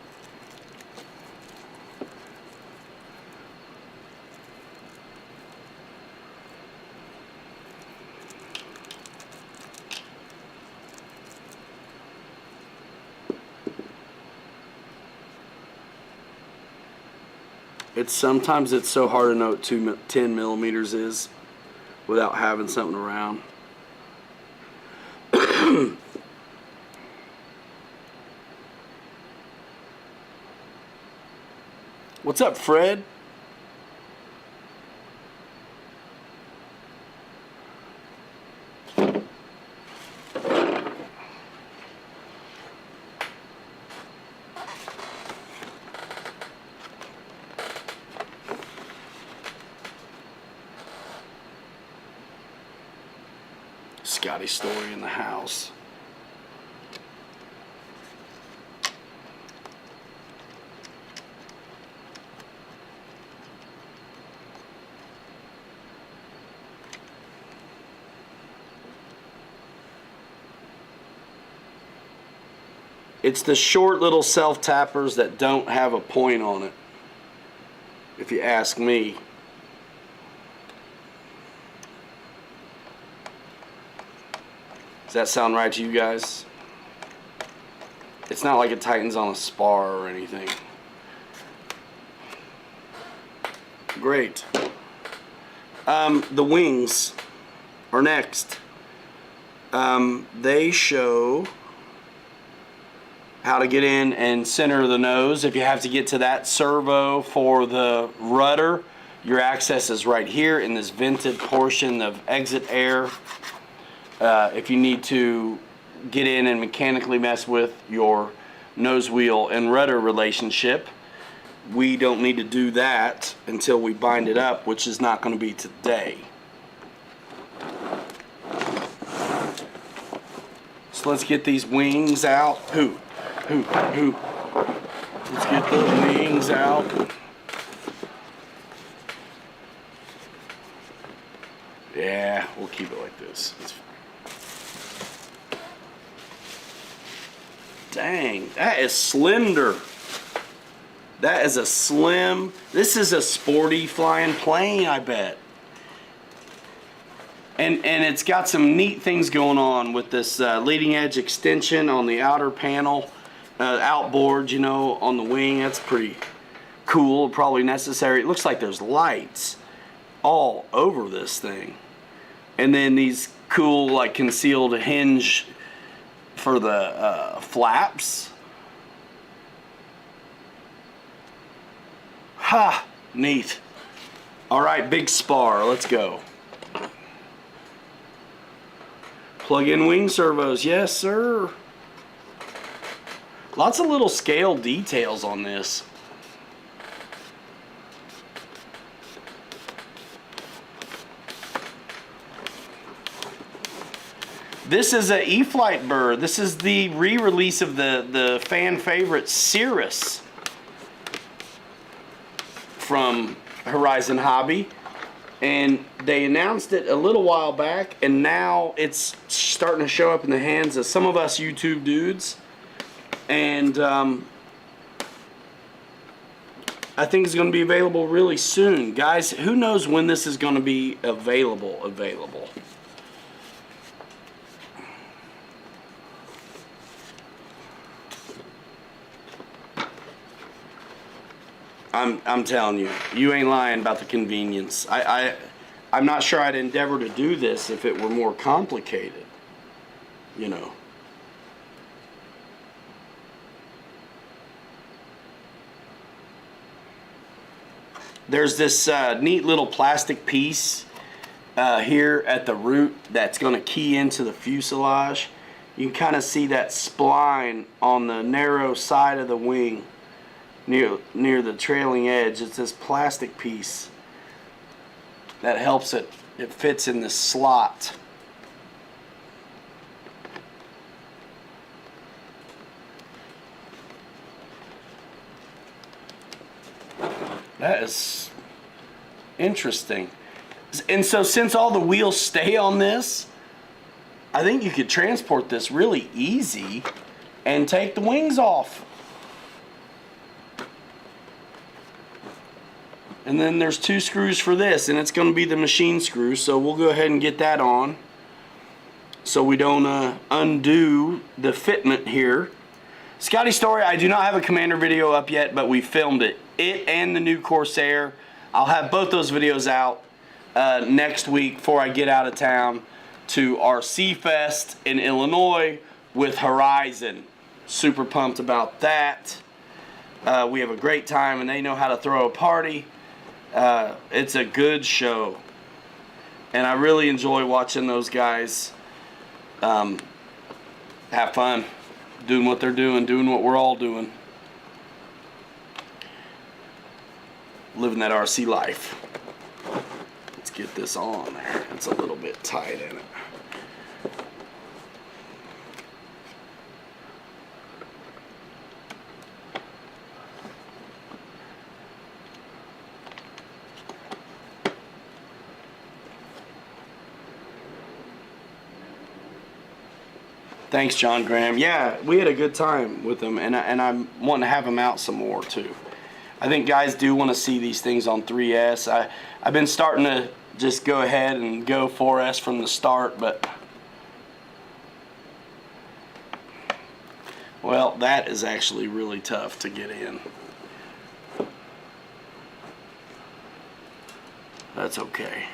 Sometimes it's so hard to know what 10 millimeters is without having something around. What's up, Fred? Scotty Story in the house. It's the short little self-tappers that don't have a point on it, if you ask me. Does that sound right to you guys? It's not like it tightens on a spar or anything. Great. The wings are next. They show how to get in and center the nose. If you have to get to that servo for the rudder, your access is right here in this vented portion of exit air. If you need to get in and mechanically mess with your nose wheel and rudder relationship, we don't need to do that until we bind it up, which is not going to be today. So let's get these wings out. Let's get the wings out. Yeah, we'll keep it like this. Dang, that is slender. That is a slim. This is a sporty flying plane, I bet. And it's got some neat things going on with this leading edge extension on the outer panel. Outboard, you know, on the wing. That's pretty cool, probably necessary. It looks like there's lights all over this thing. And then these cool, like, concealed hinge for the flaps. Ha! Neat. Alright, big spar. Let's go. Plug-in wing servos. Yes, sir. Lots of little scale details on this. This is a Eflite bird. This is the re-release of the fan favorite Cirrus from Horizon Hobby. And they announced it a little while back, and now it's starting to show up in the hands of some of us YouTube dudes. And I think it's going to be available really soon. Guys, who knows when this is going to be available. I'm telling you, you ain't lying about the convenience. I'm not sure I'd endeavor to do this if it were more complicated, you know. There's this neat little plastic piece here at the root that's going to key into the fuselage. You can kind of see that spline on the narrow side of the wing near the trailing edge. It's this plastic piece that helps it fits in the slot. That is interesting. And so since all the wheels stay on this, I think you could transport this really easy and take the wings off. And then there's 2 screws for this, and it's going to be the machine screw, so we'll go ahead and get that on so we don't undo the fitment here. Scotty Story, I do not have a Commander video up yet, but we filmed it. It and the new Corsair. I'll have both those videos out next week before I get out of town to our Sea Fest in Illinois with Horizon. Super pumped about that. We have a great time, and they know how to throw a party. It's a good show, and I really enjoy watching those guys have fun doing what they're doing what we're all doing, living that RC life. Let's get this on there. It's a little bit tight in it. Thanks, John Graham. Yeah, we had a good time with them, and I'm wanting to have them out some more too. I think guys do want to see these things on 3S. I've been starting to just go ahead and go 4S from the start, but well, that is actually really tough to get in. That's okay.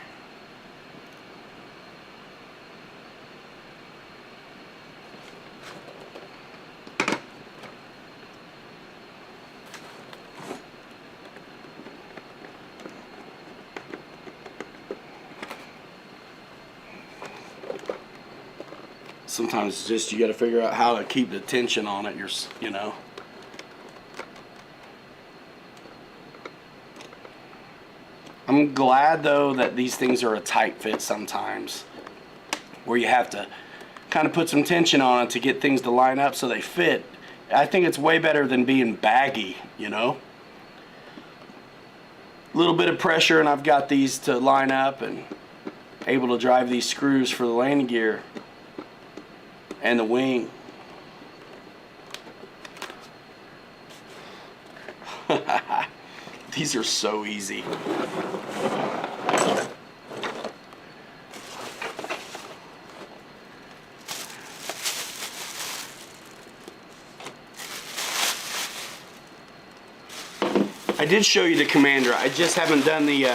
Sometimes it's just you got to figure out how to keep the tension on it. You know. I'm glad though that these things are a tight fit sometimes, where you have to kind of put some tension on it to get things to line up so they fit. I think it's way better than being baggy, you know. A little bit of pressure and I've got these to line up and able to drive these screws for the landing gear and the wing. These are so easy. I did show you the Commander. I just haven't done the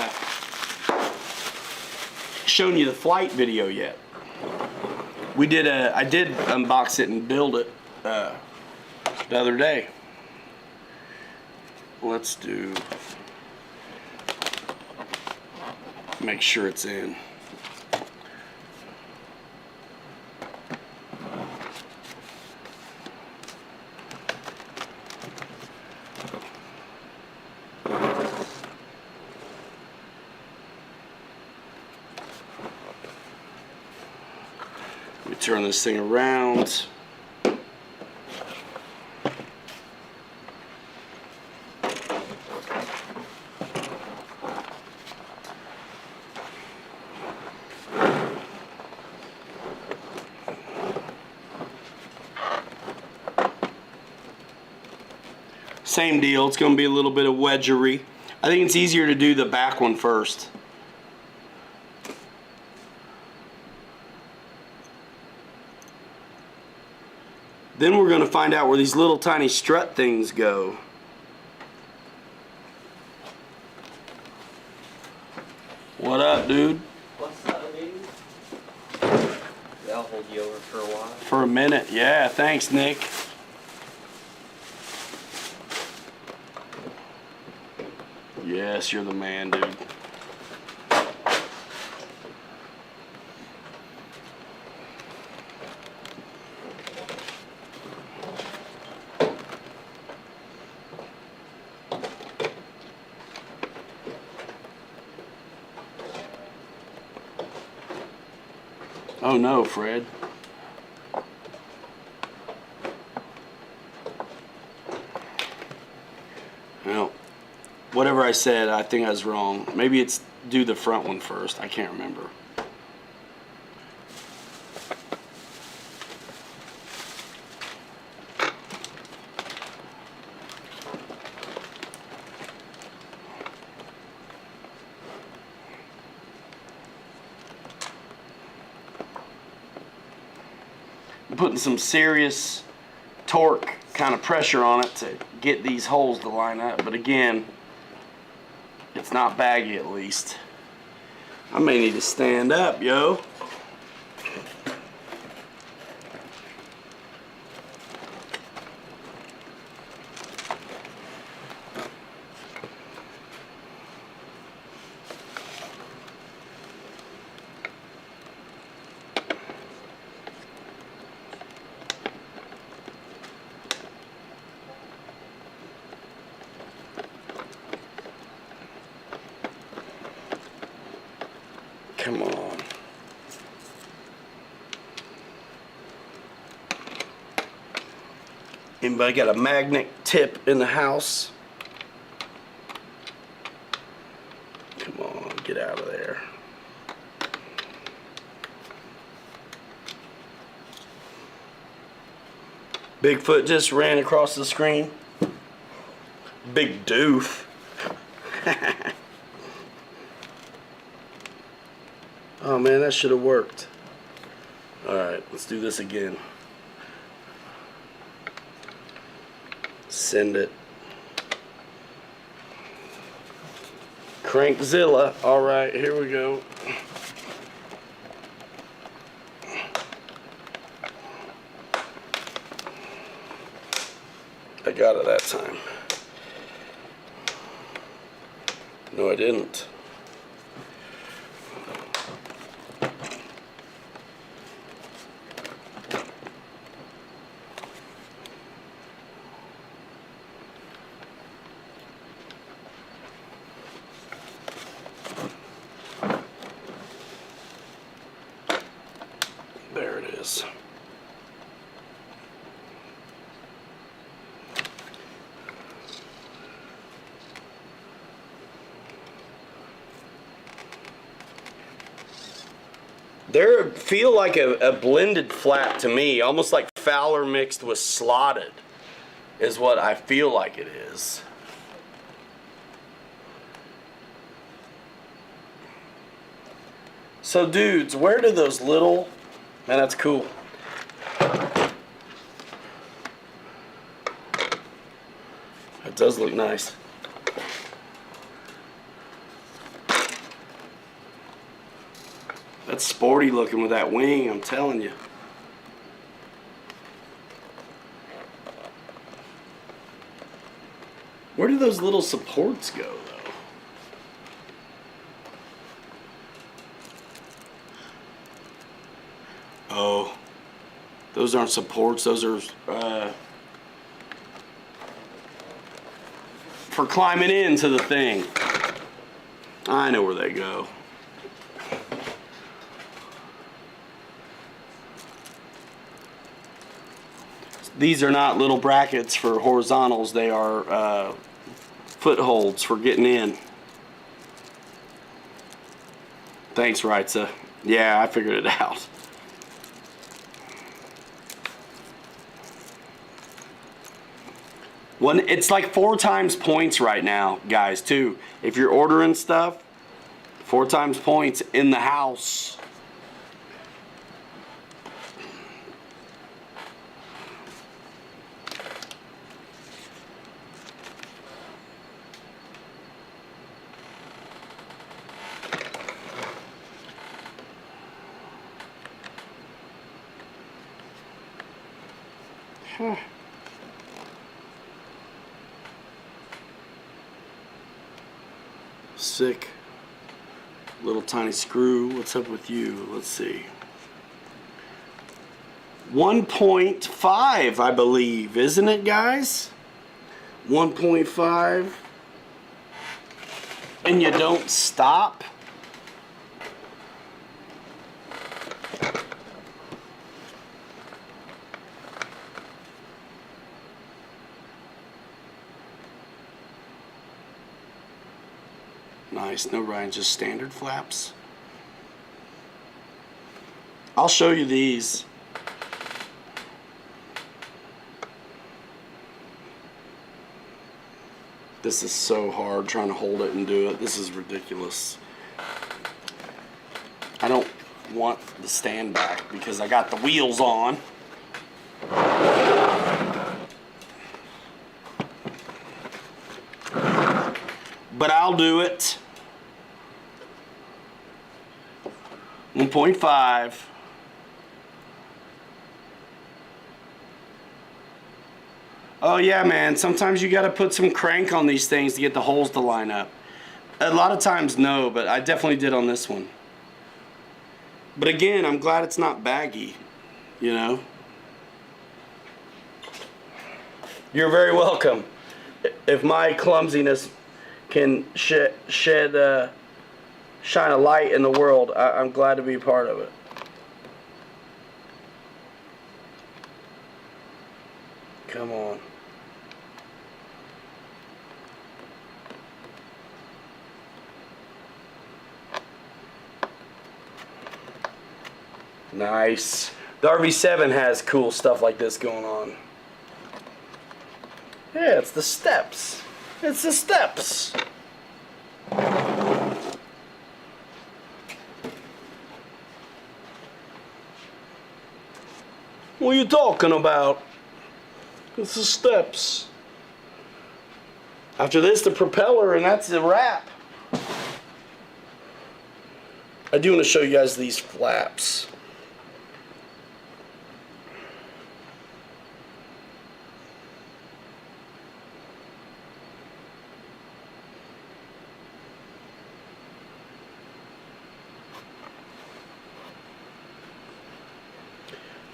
shown you the flight video yet. I did unbox it and build it the other day. Let's make sure it's in. turn this thing around. Same deal, it's going to be a little bit of wedgery. I think it's easier to do the back one first. Then we're going to find out where these little tiny strut things go. What up, dude? What's up, dude? That'll hold you over for a while. For a minute, yeah, thanks, Nick. Yes, you're the man, dude. Oh no, Fred. Well, whatever I said, I think I was wrong. Maybe it's do the front one first. I can't remember. I'm putting some serious torque kind of pressure on it to get these holes to line up, but again, it's not baggy at least. I may need to stand up, yo. Come on. Anybody got a magnet tip in the house? Come on, get out of there. Bigfoot just ran across the screen. Big doof. Oh man, that should have worked. Alright, let's do this again. Send it. Crankzilla. Alright, here we go. I got it that time. No, I didn't. There it is. They feel like a blended flat to me, almost like Fowler mixed with slotted is what I feel like it is. So dudes, where do those little, man, that's cool. That does look nice. That's sporty looking with that wing, I'm telling you. Where do those little supports go, though? Oh, those aren't supports, those are for climbing into the thing. I know where they go. These are not little brackets for horizontals. They are footholds for getting in. Thanks, Reitza. Yeah, I figured it out. It's like 4 times points right now, guys, too. If you're ordering stuff, 4 times points in the house. Sick. Little tiny screw. What's up with you? Let's see. 1.5, I believe, isn't it, guys? 1.5. And you don't stop. Nice. No, Ryan, just standard flaps. I'll show you these. This is so hard trying to hold it and do it. This is ridiculous. I don't want the stand back because I got the wheels on. But I'll do it. 1.5. Oh yeah, man, sometimes you gotta put some crank on these things to get the holes to line up. A lot of times no, but I definitely did on this one. But again, I'm glad it's not baggy, you know? You're very welcome. If my clumsiness can shine a light in the world, I'm glad to be a part of it. Come on. Nice. The RV7 has cool stuff like this going on. Yeah, it's the steps. It's the steps. What are you talking about? It's the steps. After this, the propeller, and that's the wrap. I do want to show you guys these flaps.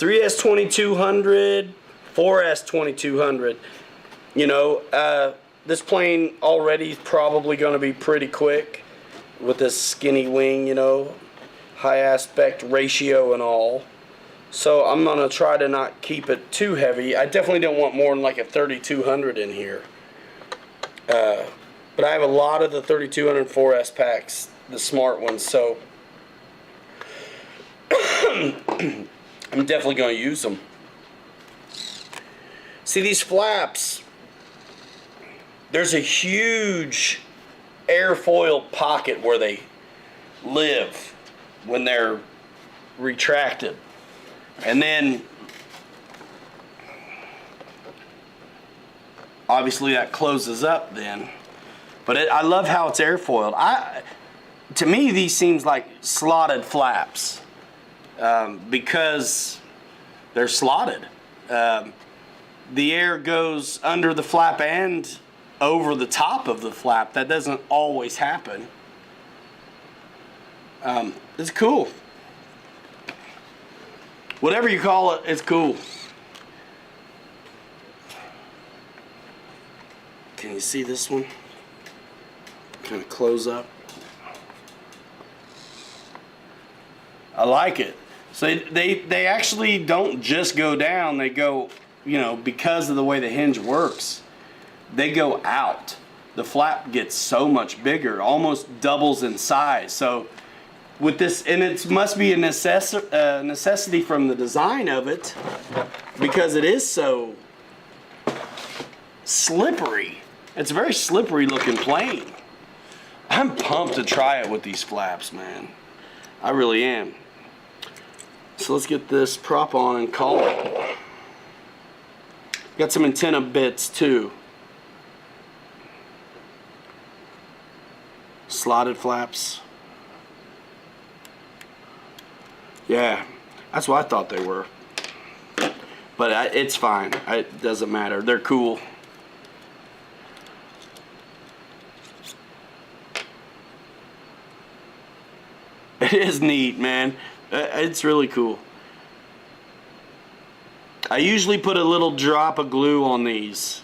S 2200, 4S 2200. You know, this plane already is probably going to be pretty quick with this skinny wing, you know, high aspect ratio and all. So I'm going to try to not keep it too heavy. I definitely don't want more than like a 3200 in here. But I have a lot of the 3200 4S packs, the smart ones, so I'm definitely going to use them. See these flaps, there's a huge airfoil pocket where they live when they're retracted. And then obviously that closes up then. But I love how it's airfoiled. To me, these seems like slotted flaps. Because they're slotted. The air goes under the flap and over the top of the flap. That doesn't always happen. It's cool. Whatever you call it, it's cool. Can you see this one? Kind of close up. I like it. So they actually don't just go down, they go you know, because of the way the hinge works, they go out. The flap gets so much bigger, almost doubles in size. So with this, and it must be a necessity from the design of it, because it is so slippery. It's a very slippery looking plane. I'm pumped to try it with these flaps, man. I really am. So let's get this prop on and call it. Got some antenna bits too. Slotted flaps. Yeah, that's what I thought they were. But it's fine. It doesn't matter. They're cool. It is neat, man. It's really cool. I usually put a little drop of glue on these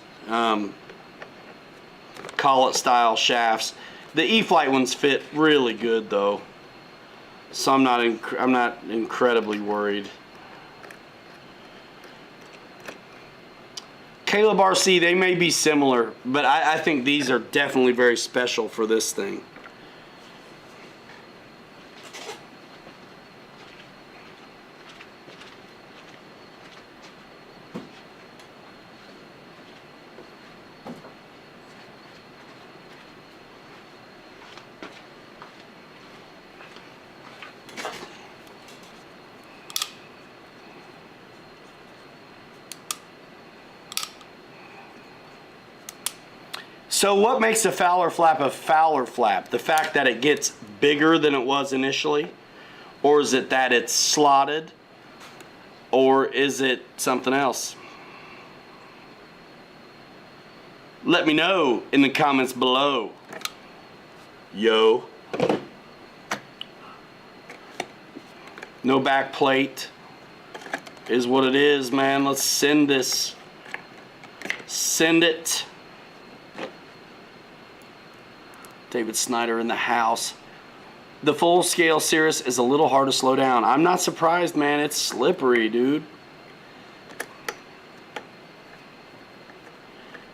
collet style shafts. The E-Flite ones fit really good though, so I'm not incredibly worried. Caleb RC, they may be similar, but I think these are definitely very special for this thing. So what makes a Fowler flap a Fowler flap? The fact that it gets bigger than it was initially? Or is it that it's slotted? Or is it something else? Let me know in the comments below. Yo. No back plate. Is what it is, man. Let's send this. Send it. David Snyder in the house. The full-scale Cirrus is a little hard to slow down. I'm not surprised, man. It's slippery, dude.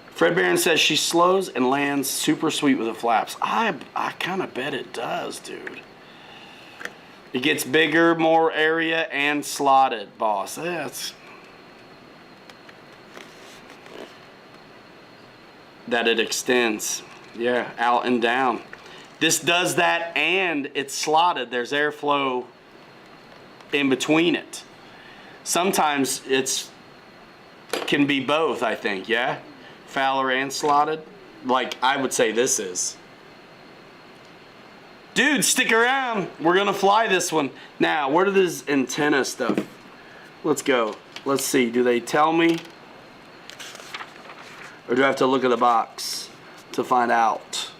Fred Barron says she slows and lands super sweet with the flaps. I kind of bet it does, dude. It gets bigger, more area, and slotted, boss. That's... that it extends. Yeah, out and down. This does that, and it's slotted. There's airflow in between it. Sometimes it's can be both, I think, yeah? Fowler and slotted. Like I would say this is. Dude, stick around. We're gonna fly this one. Now, where do this antenna stuff? Let's go. Let's see. Do they tell me? Or do I have to look at the box to find out?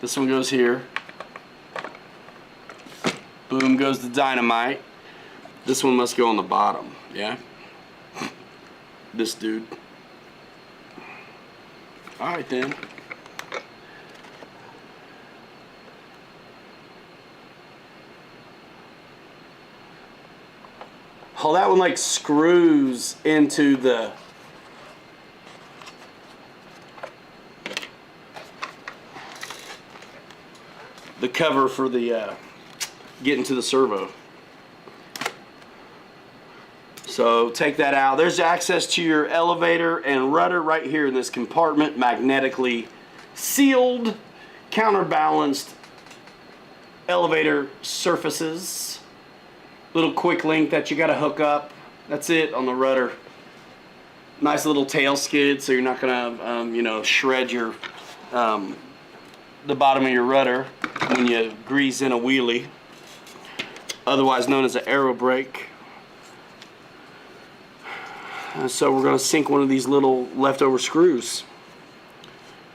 This one goes here. Boom goes the dynamite. This one must go on the bottom, yeah? This dude. Alright then. Oh, that one like screws into the cover for the getting to the servo. So take that out. There's access to your elevator and rudder right here in this compartment, magnetically sealed, counterbalanced elevator surfaces. Little quick link that you got to hook up. That's it on the rudder. Nice little tail skid, so you're not gonna you know, shred your the bottom of your rudder when you grease in a wheelie, otherwise known as an aero brake. So we're going to sink one of these little leftover screws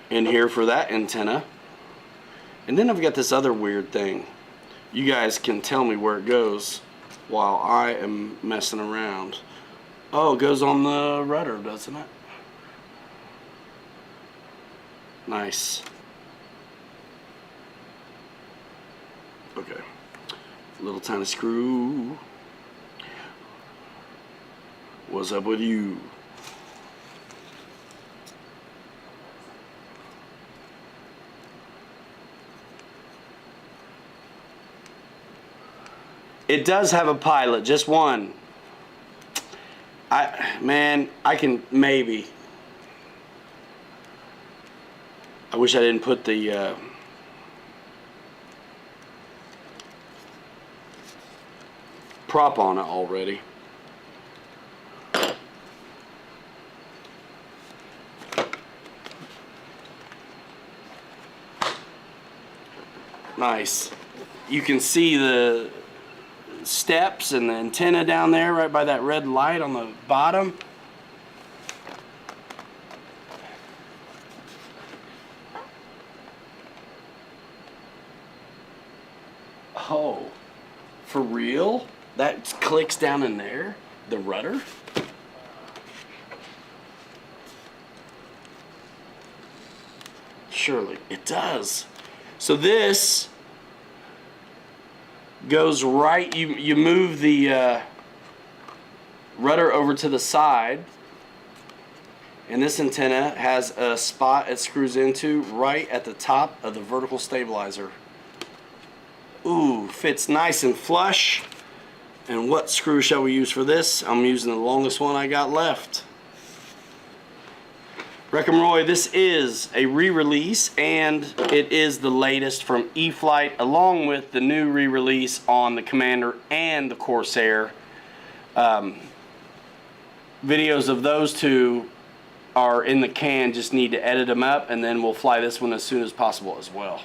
in here for that antenna. And then I've got this other weird thing. You guys can tell me where it goes while I am messing around. Oh, it goes on the rudder, doesn't it? Nice. Okay. Little tiny screw. What's up with you? It does have a pilot, just one. I can maybe. I wish I didn't put the prop on it already. Nice. You can see the steps and the antenna down there right by that red light on the bottom. Oh, for real? That clicks down in there? The rudder? Surely it does. So this goes right, you move the rudder over to the side, and this antenna has a spot it screws into right at the top of the vertical stabilizer. Ooh, fits nice and flush. And what screw shall we use for this? I'm using the longest one I got left. Roy, this is a re-release, and it is the latest from Eflite, along with the new re-release on the Commander and the Corsair. Videos of those two are in the can, just need to edit them up, and then we'll fly this one as soon as possible as well.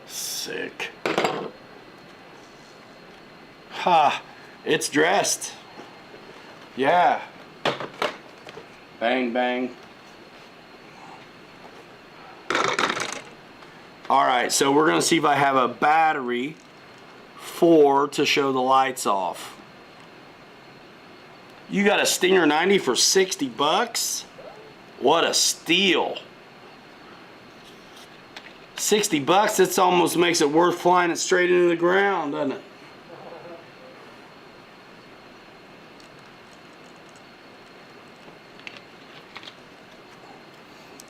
Sick. Ha! It's dressed. Yeah. Bang, bang. Alright, so we're going to see if I have a battery to show the lights off. You got a Stinger 90 for 60 bucks? What a steal. 60 bucks, that almost makes it worth flying it straight into the ground, doesn't it?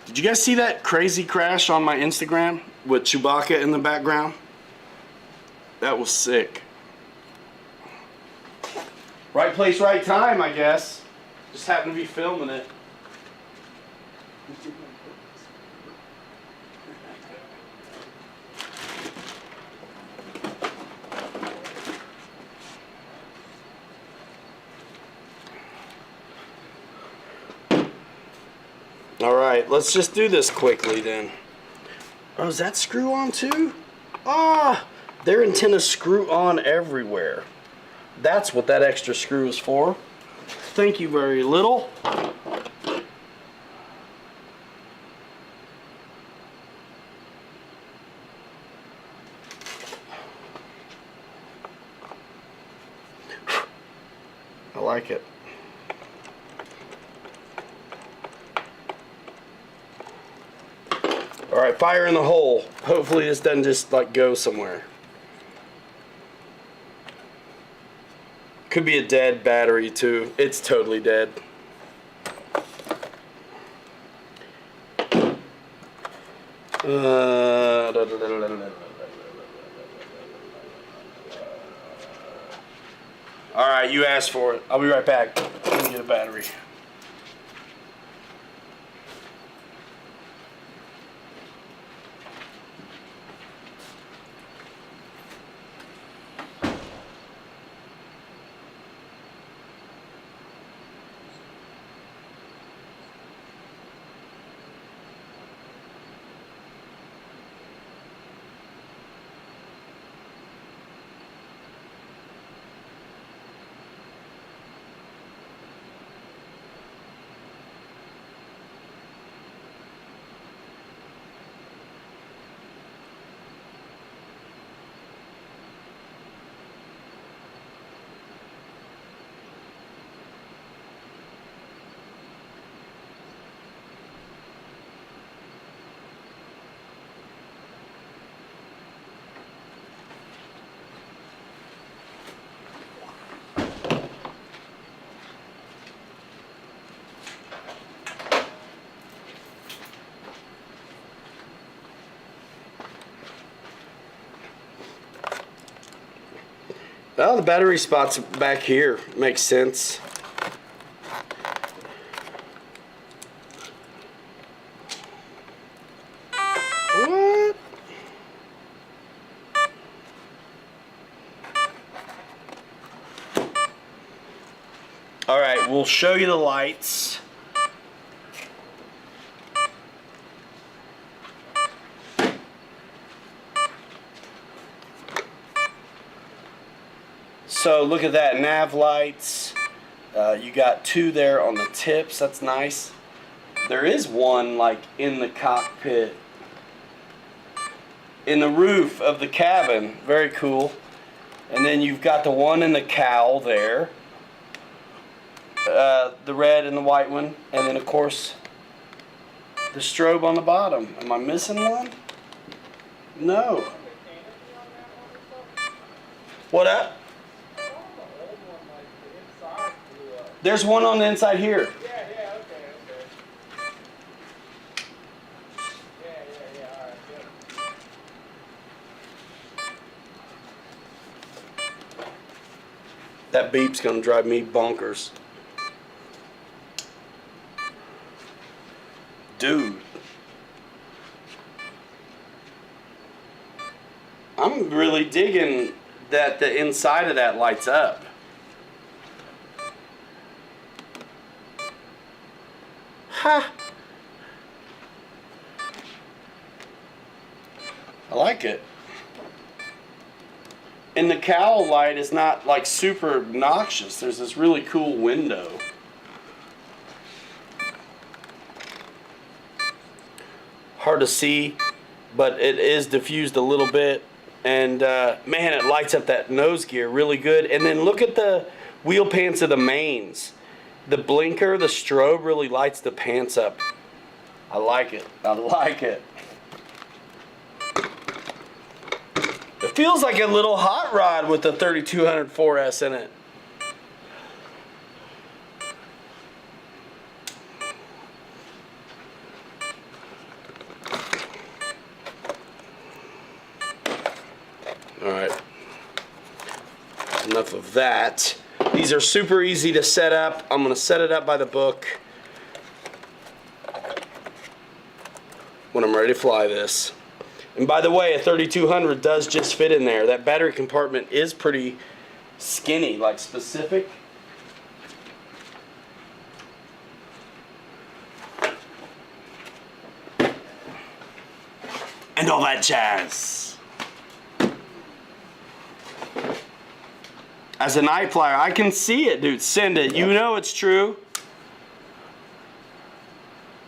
Did you guys see that crazy crash on my Instagram with Chewbacca in the background? That was sick. Right place, right time, I guess. Just happened to be filming it. Alright, let's just do this quickly then. Oh, is that screw on too? Ah, their antennas screw on everywhere. That's what that extra screw is for. Thank you very little. I like it. Alright, fire in the hole. Hopefully this doesn't just like go somewhere. Could be a dead battery too. It's totally dead. Alright, you asked for it. I'll be right back. Let me get a battery. Well, the battery spot's back here. Makes sense. What? All right, we'll show you the lights. So look at that, Nav Lights. You got 2 there on the tips. That's nice. There is one like in the cockpit, in the roof of the cabin. Very cool. And then you've got the one in the cowl there. The red and the white one. And then of course the strobe on the bottom. Am I missing one? No. What up? There's one on the inside here. Yeah, okay. Yeah, alright, good. That beep's gonna drive me bonkers. Dude. I'm really digging that the inside of that lights up. Ha! I like it. And the cowl light is not like super obnoxious. There's this really cool window. Hard to see, but it is diffused a little bit. And man, it lights up that nose gear really good. And then look at the wheel pants of the mains. The blinker, the strobe really lights the pants up. I like it. I like it. It feels like a little hot rod with the 3200 4S in it. All right. Enough of that. These are super easy to set up. I'm going to set it up by the book when I'm ready to fly this. And by the way, a 3200 does just fit in there. That battery compartment is pretty skinny, like specific. And all that jazz. As a night flyer, I can see it, dude. Send it. You know it's true.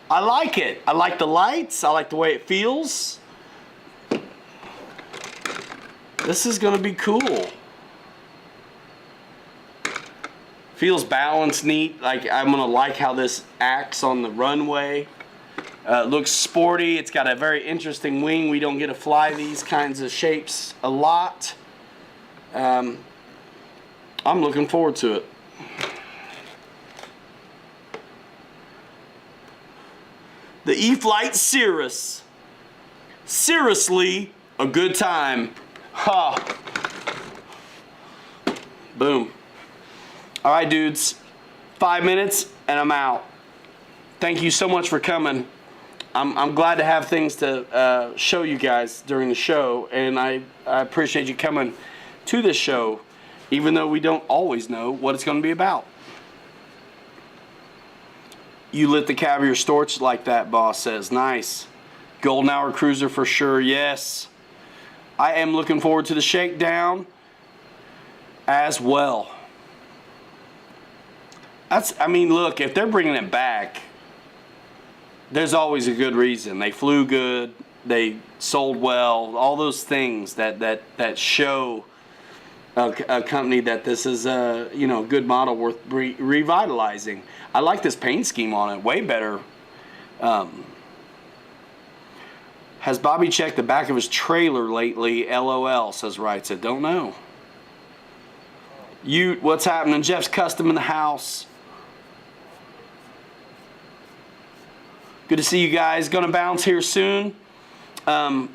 I like it. I like the lights. I like the way it feels. This is gonna be cool. Feels balanced, neat. Like I'm gonna like how this acts on the runway. Looks sporty. It's got a very interesting wing. We don't get to fly these kinds of shapes a lot. I'm looking forward to it. The Eflites Cirrus. Cirrusly, a good time. Ha. Boom. All right, dudes. 5 minutes and I'm out. Thank you so much for coming. I'm glad to have things to show you guys during the show, and I appreciate you coming to this show, even though we don't always know what it's going to be about. You lit the cab of your storch like that, boss says. Nice. Golden hour cruiser for sure, yes. I am looking forward to the shakedown as well. I mean, look, if they're bringing it back, there's always a good reason. They flew good, they sold well, all those things that show a company that this is a good model worth revitalizing. I like this paint scheme on it, way better. Has Bobby checked the back of his trailer lately? LOL, says Wright. Said, don't know. What's happening? Jeff's Custom in the house. Good to see you guys. Gonna bounce here soon.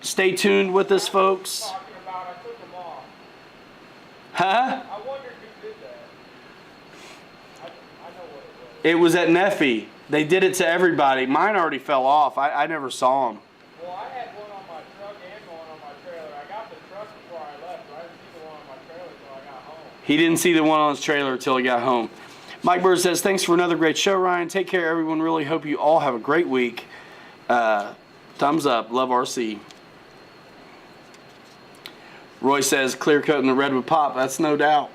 Stay tuned with us, folks. Talking about, I took them off. Huh? I It was at Neffy. They did it to everybody. Mine already fell off. I never saw them. Well, I had one on my truck and one on my trailer. I got the truck before I left, but I didn't see the one on my trailer until I got home. He didn't see the one on his trailer until he got home. Mike Bird says, thanks for another great show, Ryan. Take care, everyone. Really hope you all have a great week. Thumbs up. Love RC. Roy says, clear coating the red would pop. That's no doubt.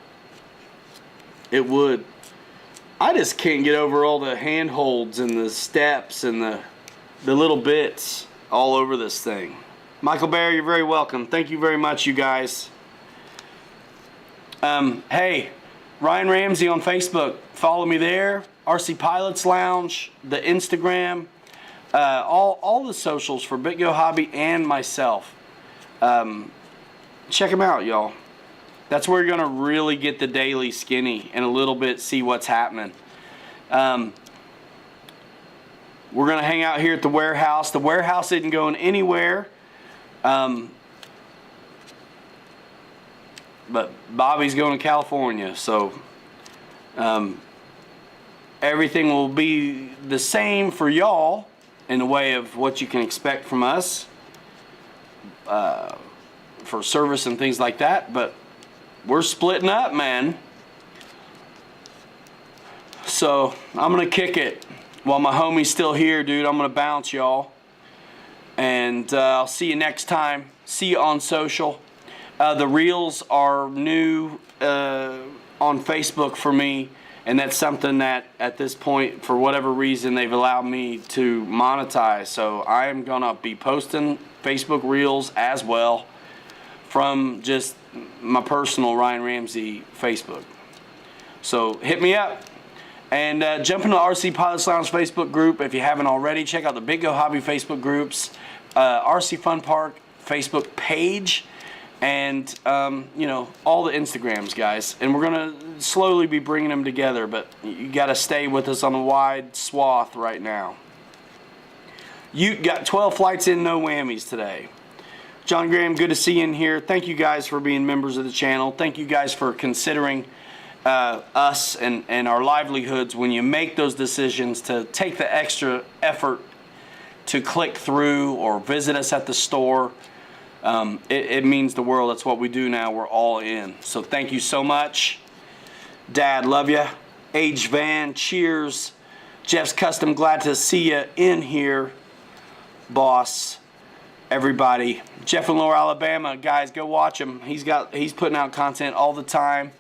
It would. I just can't get over all the handholds and the steps and the little bits all over this thing. Michael Bear, you're very welcome. Thank you very much, you guys. Hey, Ryan Ramsey on Facebook. Follow me there. RC Pilots Lounge, the Instagram, all the socials for BitGo Hobby and myself. Check them out, y'all. That's where you're going to really get the daily skinny and a little bit see what's happening. We're going to hang out here at the warehouse. The warehouse isn't going anywhere. But Bobby's going to California, so everything will be the same for y'all in the way of what you can expect from us for service and things like that. But we're splitting up, man. So I'm going to kick it while my homie's still here, dude. I'm going to bounce, y'all. And I'll see you next time. See you on social. The reels are new on Facebook for me. And that's something that at this point, for whatever reason, they've allowed me to monetize. So I am going to be posting Facebook reels as well from just my personal Ryan Ramsey Facebook. So hit me up. And jump into the RC Pilots Lounge Facebook group if you haven't already. Check out the BitGo Hobby Facebook groups, RC Fun Park Facebook page, and you know, all the Instagrams, guys. And we're gonna slowly be bringing them together, but you gotta stay with us on a wide swath right now. You got 12 flights in, no whammies today. John Graham, good to see you in here. Thank you guys for being members of the channel. Thank you guys for considering us and our livelihoods when you make those decisions to take the extra effort to click through or visit us at the store. It means the world. That's what we do now. We're all in. So thank you so much. Dad, love you. Age Van, cheers. Jeff's Custom, glad to see you in here. Boss, everybody. Jeff in Lower Alabama, guys, go watch him. He's putting out content all the time.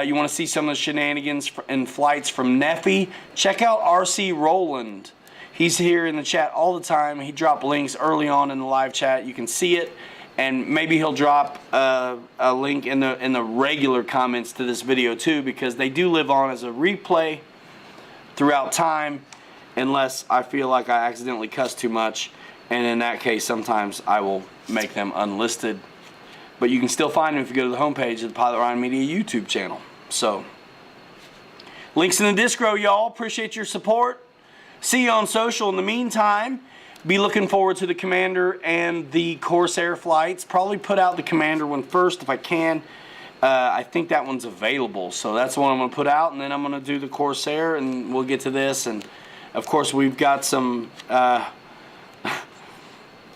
You want to see some of the shenanigans and flights from Neffy? Check out RC Roland. He's here in the chat all the time. He dropped links early on in the live chat. You can see it, and maybe he'll drop a link in the regular comments to this video too, because they do live on as a replay throughout time, unless I feel like I accidentally cuss too much, and in that case, sometimes I will make them unlisted. But you can still find them if you go to the homepage of the Pilot Ryan Media YouTube channel. So, links in the Discro, y'all. Appreciate your support. See you on social. In the meantime, be looking forward to the Commander and the Corsair flights. Probably put out the Commander one first if I can. I think that one's available. So that's the one I'm going to put out. And then I'm going to do the Corsair, and we'll get to this. And, of course, we've got some...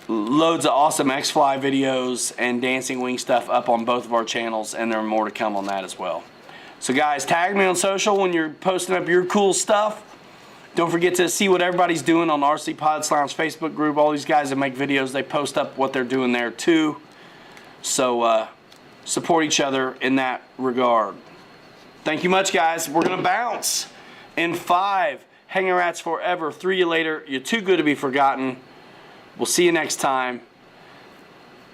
loads of awesome X-Fly videos and Dancing Wing stuff up on both of our channels, and there are more to come on that as well. So guys, tag me on social when you're posting up your cool stuff. Don't forget to see what everybody's doing on the RC Pilots Lounge Facebook group. All these guys that make videos, they post up what they're doing there too. So support each other in that regard. Thank you much, guys. We're going to bounce in 5. Hanging rats forever. 3 you later. You're too good to be forgotten. We'll see you next time,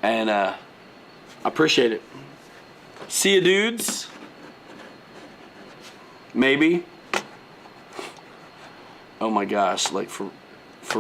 and I appreciate it. See you, dudes. Maybe. Oh my gosh, like for